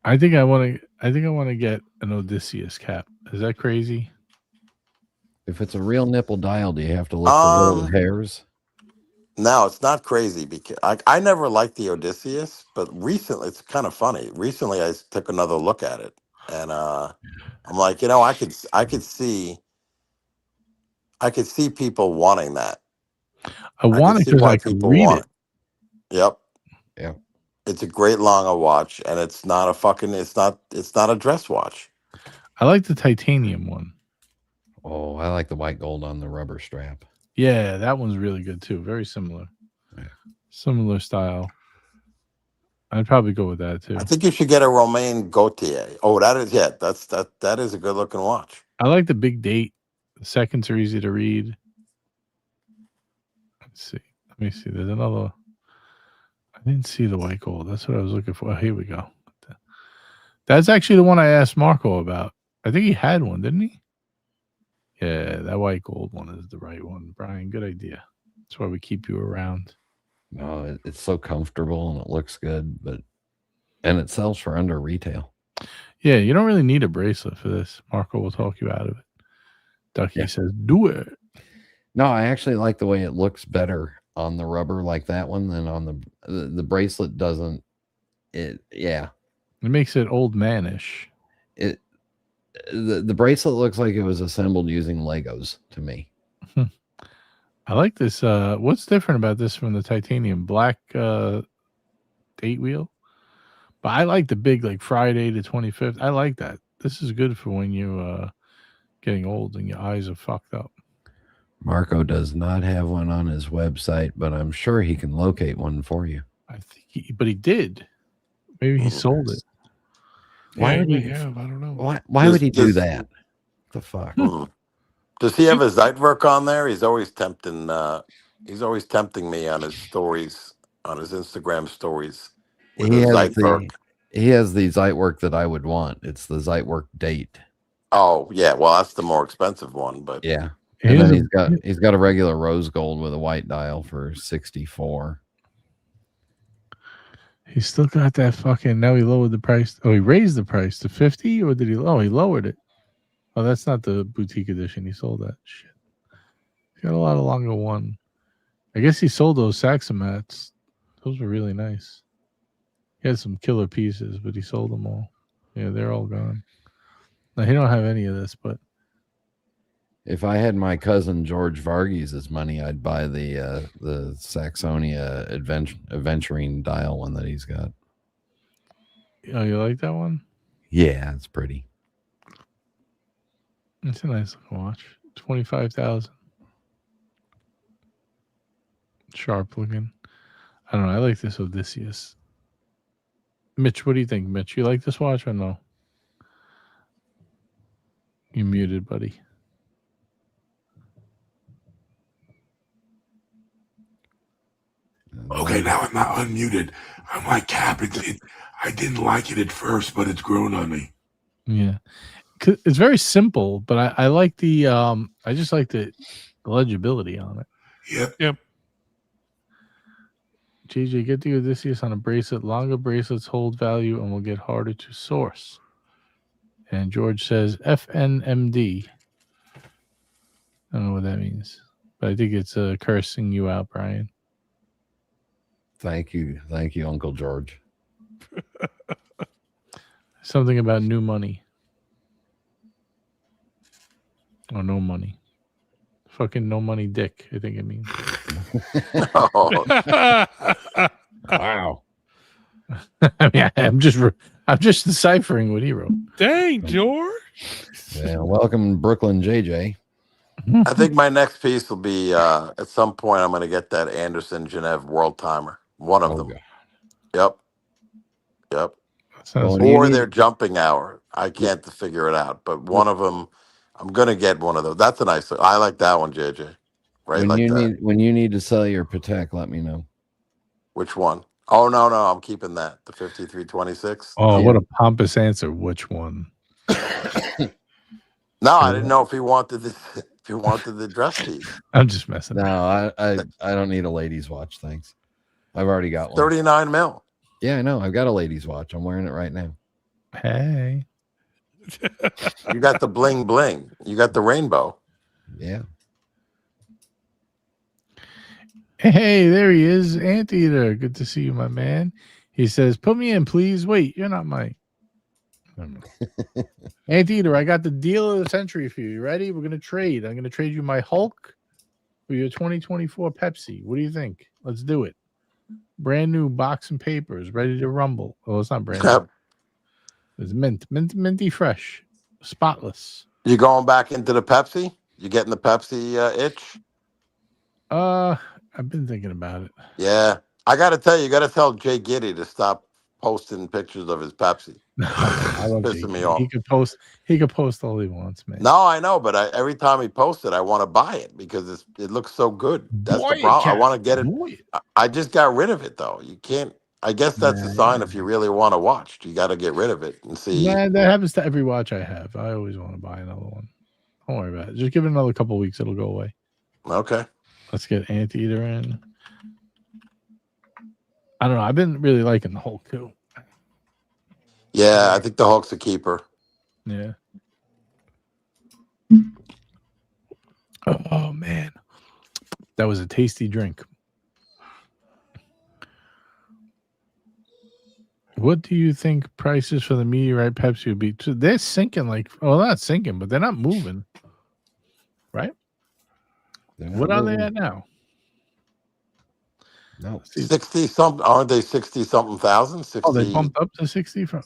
I think I want to get an Odysseus cap. Is that crazy? If it's a real nipple dial, do you have to look for little hairs? No, it's not crazy because I never liked the Odysseus, but recently it's kind of funny. Recently, I took another look at it, and I'm like, I could see people wanting that. I want it because I could read it. Yep. It's a great long watch, and it's not a dress watch. I like the titanium one. Oh, I like the white gold on the rubber strap. Yeah, that one's really good too. Very similar. Yeah. Similar style. I'd probably go with that too. I think you should get a Romain Gaultier. Oh, that is that is a good looking watch. I like the big date. The seconds are easy to read. Let's see. Let me see. There's another. I didn't see the white gold. That's what I was looking for. Oh, here we go. That's actually the one I asked Marco about. I think he had one, didn't he? Yeah, that white gold one is the right one. Brian, good idea. That's why we keep you around. No, it's so comfortable and it looks good, and it sells for under retail. Yeah, you don't really need a bracelet for this. Marco will talk you out of it. Ducky says, do it. No, I actually like the way it looks better on the rubber like that one than on the bracelet doesn't. It makes it old manish. The bracelet looks like it was assembled using Legos to me. I like this. What's different about this from the titanium black date wheel? But I like the big, like Friday the 25th. I like that. This is good for when you getting old and your eyes are fucked up. Marco does not have one on his website, but I'm sure he can locate one for you. I think he did. Maybe he sold it. Why would he have? I don't know. Why would he do that? The fuck? Does he have a Zeitwerk on there? He's always tempting. He's always tempting me on his stories, on his Instagram stories. With He a has Zeitwerk. he has the Zeitwerk that I would want. It's the Zeitwerk date. Oh yeah, well that's the more expensive one, but Yeah. And then he's got a regular rose gold with a white dial for 64. He's still got that fucking. Now he lowered the price. Oh, he raised the price to 50, or did he? Oh, he lowered it. Oh, that's not the boutique edition. He sold that shit. He's got a lot of longer one. I guess he sold those Saxomats. Those were really nice. He had some killer pieces, but he sold them all. Yeah, they're all gone. Now he don't have any of this, but if I had my cousin George Varghese' money, I'd buy the Saxonia adventuring dial one that he's got. Oh, you like that one? Yeah, it's pretty. It's a nice looking watch. 25,000. Sharp looking. I don't know. I like this Odysseus. Mitch, what do you think, Mitch? You like this watch or no? You muted, buddy. Okay, now I'm not unmuted. I'm like Cap. I didn't like it at first, but it's grown on me. Yeah, it's very simple, but I like the I just like the legibility on it. Yep. JJ, get the Odysseus on a bracelet. Longer bracelets hold value and will get harder to source. And George says FNMD. I don't know what that means, but I think it's cursing you out, Brian. Thank you, Uncle George. Something about new money. Or no money. Fucking no money dick, I think it means. Wow. I mean, I'm just deciphering what he wrote. Dang, George. Yeah, welcome, Brooklyn JJ. I think my next piece will be at some point I'm going to get that Anderson Genève World Timer. One of them. God. Yep. Well, or their jumping hour. I can't figure it out, but one of them, I'm going to get one of those. That's a nice. I like that one, JJ. Right, when you need to sell your Patek, let me know. Which one? Oh no, I'm keeping that. The 5326. Oh, what a pompous answer. Which one? No, I didn't know if he wanted this. If you wanted the dress piece. I'm just messing. No, I don't need a ladies' watch. Thanks. I've already got one. 39 mil. Yeah, I know. I've got a ladies' watch. I'm wearing it right now. Hey. You got the bling bling. You got the rainbow. Yeah. Hey, there he is. Anteater. Good to see you, my man. He says, put me in, please. Wait, you're not my... Anteater, I got the deal of the century for you. You ready? We're going to trade. I'm going to trade you my Hulk for your 2024 Pepsi. What do you think? Let's do it. Brand new box and papers, ready to rumble. Oh, it's not brand new. It's minty fresh, spotless. You going back into the Pepsi? You getting the Pepsi itch? I've been thinking about it. Yeah. I got to tell you got to tell Jay Giddy to stop posting pictures of his Pepsi. I love pissing me off. He could post all he wants, man. No, I know, but every time he posts it, I want to buy it because it looks so good. That's the problem. I want to get it. I just got rid of it though. You can't. I guess that's a sign if you really want to watch. You got to get rid of it and see. Yeah, that happens to every watch I have. I always want to buy another one. Don't worry about it. Just give it another couple weeks. It'll go away. Okay. Let's get Anteater in. I don't know. I've been really liking the Hulk too. Yeah, I think the Hulk's a keeper. Yeah. Oh man, that was a tasty drink. What do you think prices for the meteorite Pepsi would be? They're sinking like, well, not sinking, but they're not moving, right? What are they at now? No, 60 something, aren't they 60 something thousand? 60. Oh, they bumped up to 60 from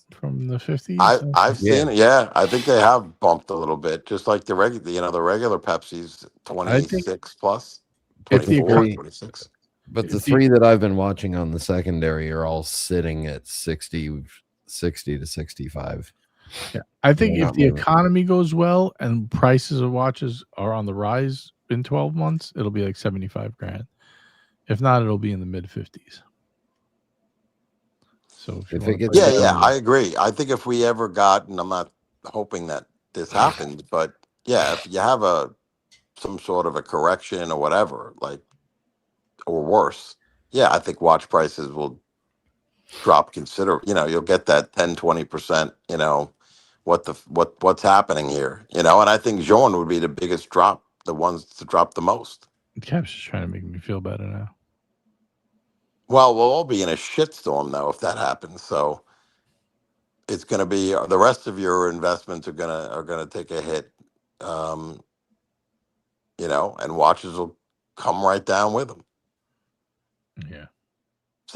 the 50s. I've seen it. Yeah, I think they have bumped a little bit, just like the regular, the regular Pepsi's 26 plus, if the 24, 26. But the three that I've been watching on the secondary are all sitting at 60 to 65. Yeah, I think if the economy goes well and prices of watches are on the rise in 12 months, it'll be like 75 grand. If not, it'll be in the mid 50s. So if it gets I agree. I think if we ever got, and I'm not hoping that this happens, but yeah, if you have some sort of a correction or whatever, like, or worse, yeah, I think watch prices will drop considerably. You'll get that 10-20%, what's happening here, and I think Jean would be the biggest drop, the ones to drop the most. Cap's just trying to make me feel better now. Well, we'll all be in a shitstorm though if that happens. So it's going to be the rest of your investments are gonna take a hit, and watches will come right down with them. Yeah,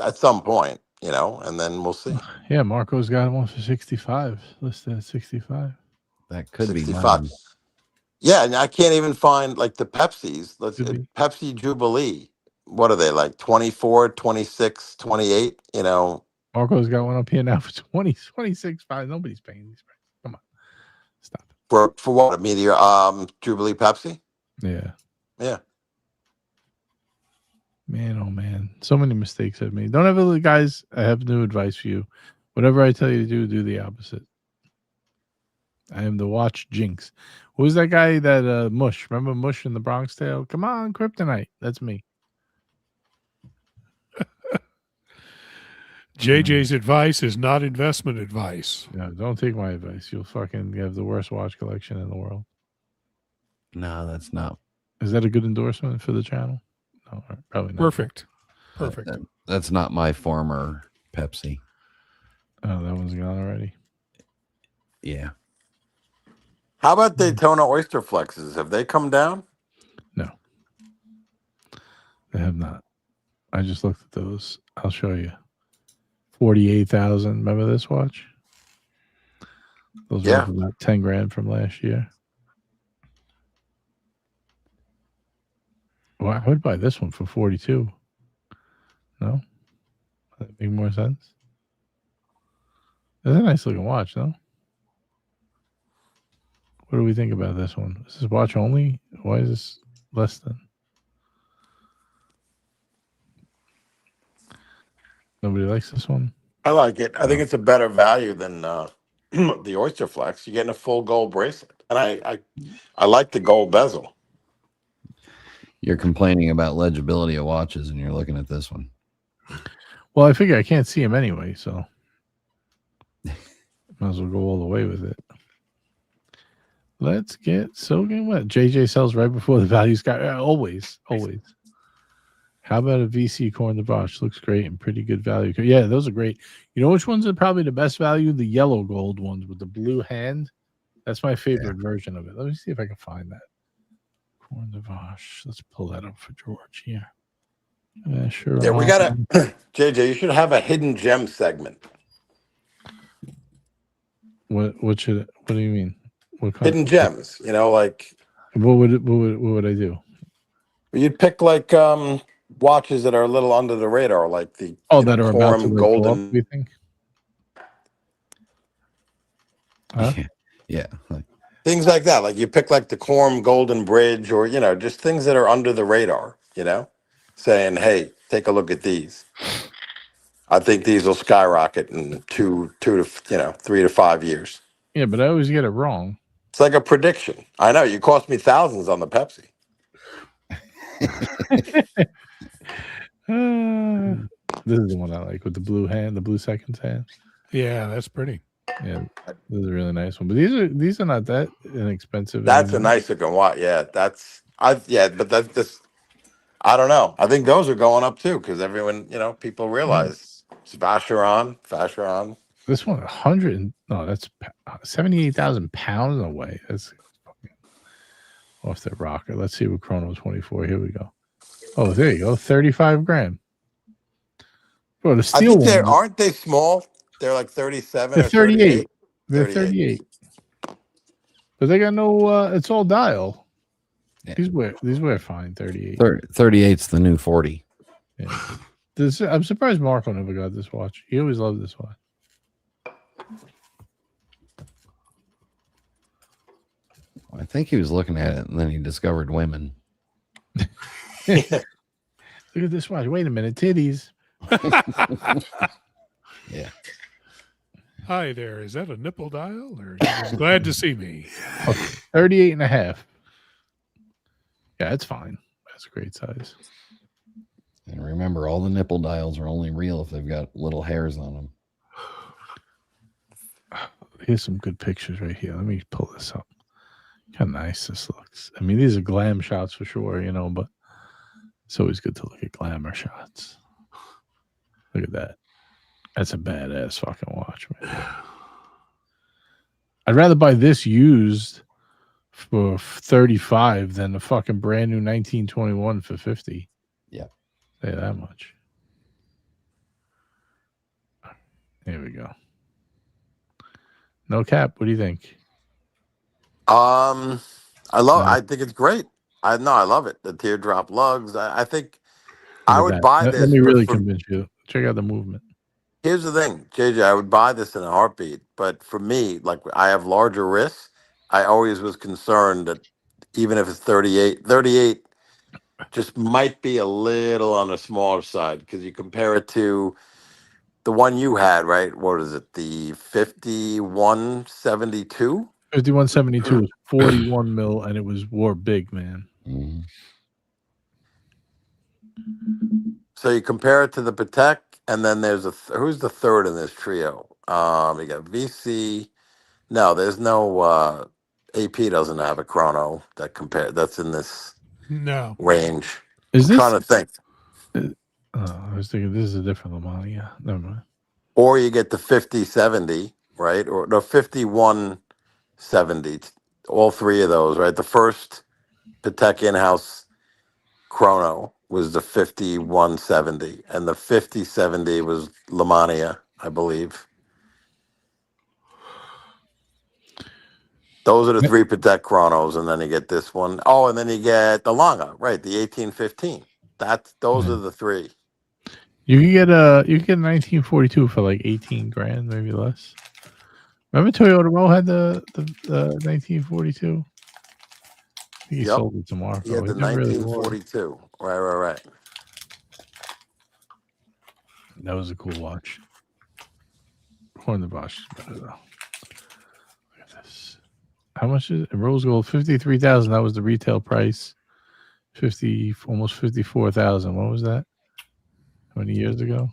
at some point, and then we'll see. Yeah, Marco's got one for 65, listed at 65. That could 65. Be mine. Yeah, and I can't even find like the Pepsis. Pepsi Jubilee. What are they, like 24, 26, 28? Marco's got one up here now for 20, 26, 5. Nobody's paying these prices. Come on. Stop it. For what? A Meteor Jubilee Pepsi? Yeah. Yeah. Man, oh man. So many mistakes I've made. Don't ever, guys, I have new advice for you. Whatever I tell you to do the opposite. I am the watch jinx. Who was that guy that Mush? Remember Mush in the Bronx Tale? Come on, Kryptonite. That's me. JJ's advice is not investment advice. No, don't take my advice. You'll fucking have the worst watch collection in the world. No, that's not. Is that a good endorsement for the channel? No, probably not. Perfect. That's not my former Pepsi. Oh, that one's gone already. Yeah. How about Daytona Oyster Flexes? Have they come down? No. They have not. I just looked at those. I'll show you. 48,000. Remember this watch? Those were about 10 grand from last year. Well, I would buy this one for 42. No? Does that make more sense? That's a nice looking watch, no? What do we think about this one? Is this watch only? Why is this less than? Nobody likes this one? I like it. I think it's a better value than the Oyster Flex. You're getting a full gold bracelet. And I like the gold bezel. You're complaining about legibility of watches and you're looking at this one. Well, I figure I can't see them anyway, so might as well go all the way with it. Let's get soaking wet. JJ sells right before the values got always. How about a VC Corn de Bosch? Looks great and pretty good value. Yeah, those are great. You know which ones are probably the best value? The yellow gold ones with the blue hand. That's my favorite version of it. Let me see if I can find that. Corn de Bosch. Let's pull that up for George here. Sure. Yeah, we got to, JJ, you should have a hidden gem segment. What do you mean? Hidden gems, like what would I do? You'd pick like watches that are a little under the radar, like the that are about to golden. You think? Huh? Yeah. Things like that. Like you pick like the Quorum Golden Bridge, or just things that are under the radar. Saying, "Hey, take a look at these. I think these will skyrocket in 2 to 3 to 5 years." Yeah, but I always get it wrong. It's like a prediction. I know you cost me thousands on the Pepsi. This is the one I like with the blue hand, the blue seconds hand. Yeah, that's pretty. Yeah, this is a really nice one. But these are not that inexpensive. That's a anymore. nice looking watch. Yeah, but that's just I don't know. I think those are going up too because everyone, people realize it's Vacheron. This one, 100. No, that's 78,000 pounds away. That's fucking off the rocker. Let's see what Chrono 24. Here we go. Oh, there you go. 35 grand. Bro, the I steel think one. aren't they small? They're like 37 They're or 38. They're 38. But they got no. It's all dial. Yeah. These wear fine. 38. 38's the new 40. Yeah. I'm surprised Marco never got this watch. He always loved this watch. I think he was looking at it and then he discovered women. Look at this watch. Wait a minute. Titties. Yeah. Hi there. Is that a nipple dial? Or glad to see me. Okay, 38 and a half. Yeah, it's fine. That's a great size. And remember, all the nipple dials are only real if they've got little hairs on them. Here's some good pictures right here. Let me pull this up. How nice this looks. I mean, these are glam shots for sure, but it's always good to look at glamour shots. Look at that. That's a badass fucking watch, man. I'd rather buy this used for 35 than a fucking brand new 1921 for 50. Yeah. Say that much. Here we go. No cap. What do you think? I think it's great. I love it. The teardrop lugs. I think I would buy this. Let me really convince you. Check out the movement. Here's the thing, JJ, I would buy this in a heartbeat. But for me, like I have larger wrists, I always was concerned that even if it's 38 just might be a little on the smaller side because you compare it to the one you had, right? What is it? The 5172? 5172 was 41 mil and it wore big, man. Mm-hmm. So you compare it to the Patek, and then there's who's the third in this trio? You got VC. No, there's no AP doesn't have a chrono that's in this range. Is I'm this trying to think. I was thinking this is a different Lamani. Yeah, never mind. Or you get the 5070, right? Or the 5170. All three of those, right? The first Patek in-house chrono was the 5170, and the 5070 was Lamania, I believe. Those are the three Patek chronos, and then you get this one. Oh, and then you get the Longa, right? The 1815. Those are the three. You can get a 1942 for like 18 grand, maybe less. Remember Toyota Row had the 1942? I think he sold it to Marco. Yeah, the 1942. Right. That was a cool watch. Hornbosch is better though. Look at this. How much is it? Rose gold 53,000. That was the retail price. Almost 54,000. What was that? How many years ago?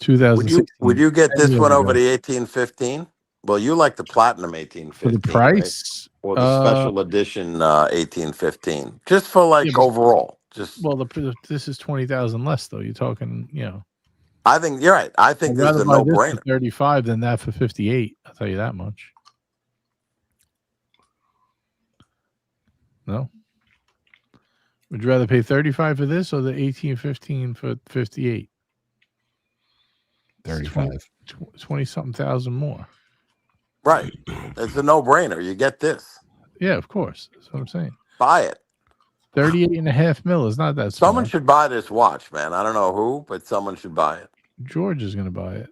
2016. Would you get this one over the 1815? Well, you like the platinum 1815 for the price, right? Or the special edition 1815, just for overall. This is 20,000 less though. You're talking, I think you're right. I think this is a no-brainer. 35 than that for 58. I'll tell you that much. No. Would you rather pay 35 for this or the 1815 for 58? 35. 20 something thousand more. Right. It's a no-brainer. You get this. Yeah, of course. That's what I'm saying. Buy it. 38.5 mil is not that small. Someone should buy this watch, man. I don't know who, but someone should buy it. George is going to buy it.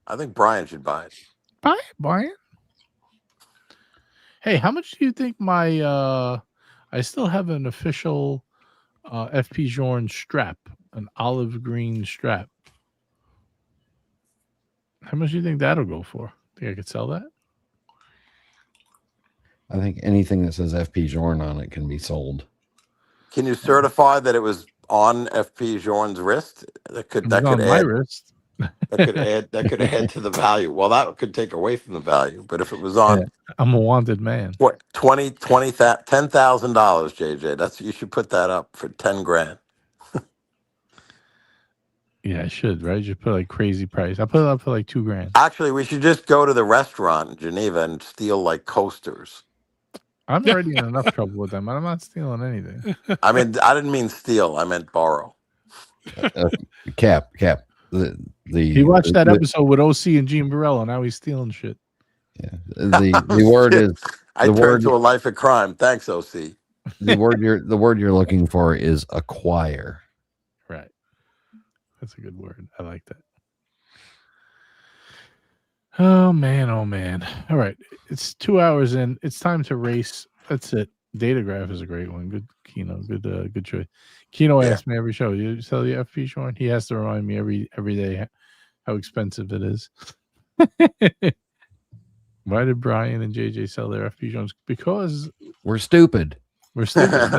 I think Brian should buy it. Buy it, Brian. Hey, how much do you think my I still have an official FP Journe strap, an olive green strap. How much do you think that'll go for? Think I could sell that? I think anything that says FP Journe on it can be sold. Can you certify that it was on FP Journ's wrist, that could It was on my add wrist. that could add to the value. Well, that could take away from the value. But if it was on I'm a wanted man. what $10,000, JJ, you should put that up for 10 grand. Yeah, I should, right? Just put like crazy price. I put it up for like $2 grand. Actually, we should just go to the restaurant in Geneva and steal like coasters. I'm already in enough trouble with them. I'm not stealing anything. I mean, I didn't mean steal. I meant borrow. Cap. He watched that episode with OC and Gene Barello. Now he's stealing shit. Yeah. The word is. I turned to a life of crime. Thanks, OC. The word you're looking for is acquire. Right. That's a good word. I like that. Oh man. All right. It's 2 hours in. It's time to race. That's it. Datograph is a great one. Good Kino. Good choice. Kino asks me every show, you sell the FP Shorn? He has to remind me every day how expensive it is. Why did Brian and JJ sell their FP Jones? Because we're stupid. We're stupid.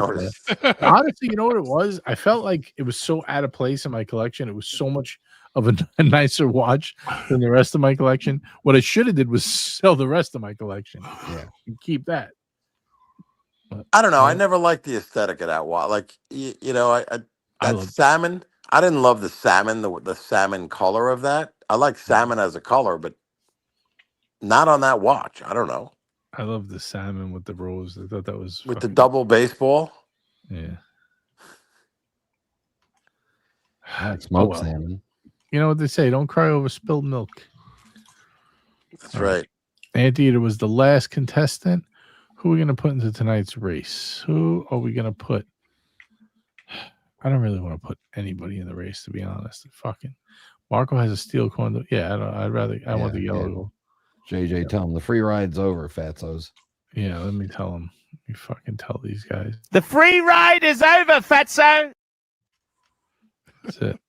Honestly, you know what it was? I felt like it was so out of place in my collection. It was so much of a nicer watch than the rest of my collection. What I should have did was sell the rest of my collection. Yeah, and keep that. But, I don't know. I never liked the aesthetic of that watch. Like salmon. I didn't love the salmon, the salmon color of that. I like salmon as a color, but not on that watch. I don't know. I love the salmon with the rose. I thought that was with the double baseball. Yeah. Smoked salmon. You know what they say? Don't cry over spilled milk. That's right. Anteater was the last contestant. Who are we going to put into tonight's race? Who are we going to put? I don't really want to put anybody in the race, to be honest. Fucking Marco has a steel coin. Yeah, I want the yellow. JJ, tell him the free ride's over, fatzos. Yeah, let me tell him. Let me fucking tell these guys. The free ride is over, fatso. That's it.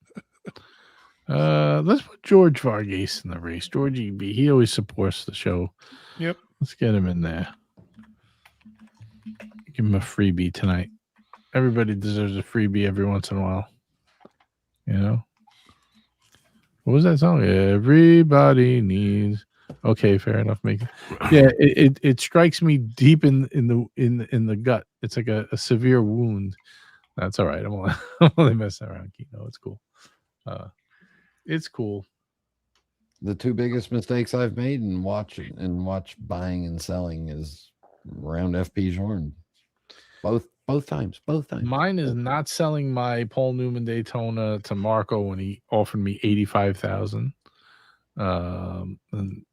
Let's put George Vargas in the race. George EB. He always supports the show. Yep. Let's get him in there. Give him a freebie tonight. Everybody deserves a freebie every once in a while. You know? What was that song? Everybody needs. Okay, fair enough. Yeah, it strikes me deep in the gut. It's like a severe wound. That's all right. I'm only messing around, Kino. It's cool. It's cool. The two biggest mistakes I've made in watch buying and selling is around FP Jordan. Both times. Mine is not selling my Paul Newman Daytona to Marco when he offered me $85,000. And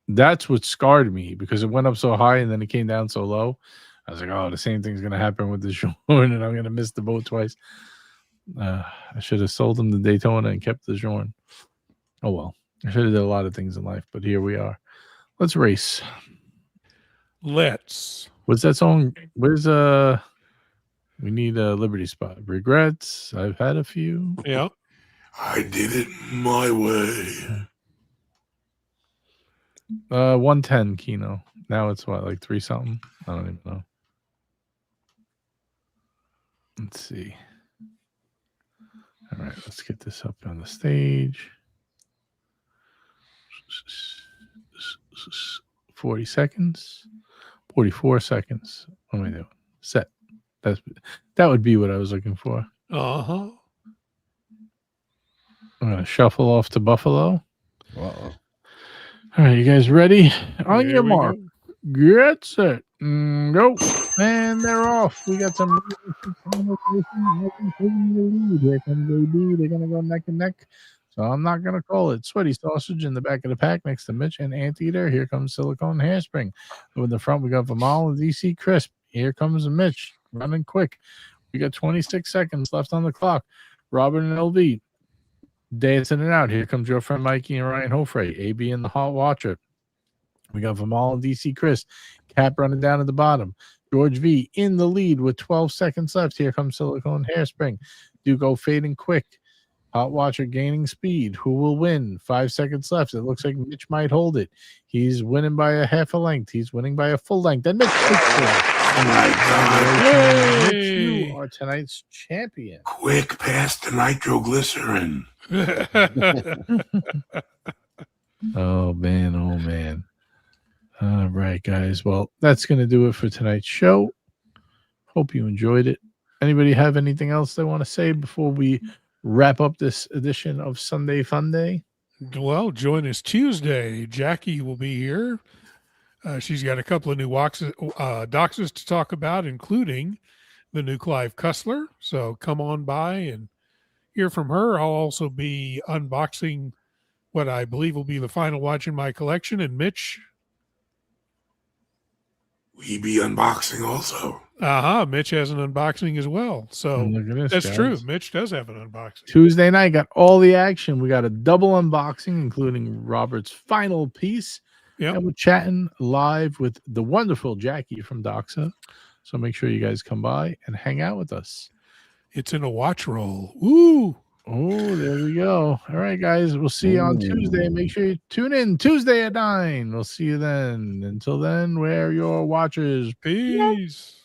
that's what scarred me because it went up so high and then it came down so low. I was like, oh, the same thing's gonna happen with the Jordan, and I'm gonna miss the boat twice. I should have sold him the Daytona and kept the Jordan. Oh well, I should have did a lot of things in life, but here we are. Let's race. Let's. What's that song? Where's we need a Liberty Spot. Regrets. I've had a few. Yeah. I did it my way. 110 Kino. Now it's what, like 3 something? I don't even know. Let's see. All right, let's get this up on the stage. 40 seconds. 44 seconds. What am I doing? Set. That would be what I was looking for. Uh-huh. I'm going to shuffle off to Buffalo. Uh-oh. All right, you guys ready? On Here your we mark. go. Get set. Go. And they're off. We got some. Here comes AB. They're going to go neck and neck. So I'm not going to call it. Sweaty Sausage in the back of the pack next to Mitch and Anteater. Here comes Silicone Hairspring. In the front, we got Vimal and DC Crisp. Here comes Mitch running quick. We got 26 seconds left on the clock. Robert and LV dancing it out. Here comes your friend Mikey and Ryan Hofrey. AB and the Hot Watcher. We got Vimal and DC Chris. Cap running down at the bottom. George V in the lead with 12 seconds left. Here comes Silicone Hairspring. Dugo fading quick. Hot Watcher gaining speed. Who will win? 5 seconds left. It looks like Mitch might hold it. He's winning by a half a length. He's winning by a full length. And Mitch takes it. Mitch, you are for tonight's champion. Quick, pass the nitroglycerin. Oh man. All right, guys. Well, that's going to do it for tonight's show. Hope you enjoyed it. Anybody have anything else they want to say before we wrap up this edition of Sunday Fun Day? Well, join us Tuesday. Jackie will be here. She's got a couple of new doxes to talk about, including the new Clive Cussler. So come on by and hear from her. I'll also be unboxing what I believe will be the final watch in my collection. And Mitch. We be unboxing also. Mitch has an unboxing as well. So that's guys. True. Mitch does have an unboxing. Tuesday night got all the action. We got a double unboxing, including Robert's final piece. Yep. And we're chatting live with the wonderful Jackie from Doxa. So make sure you guys come by and hang out with us. It's in a watch roll. Woo! Oh, there we go. All right, guys. We'll see you on Tuesday. Make sure you tune in Tuesday at 9. We'll see you then. Until then, wear your watches. Peace.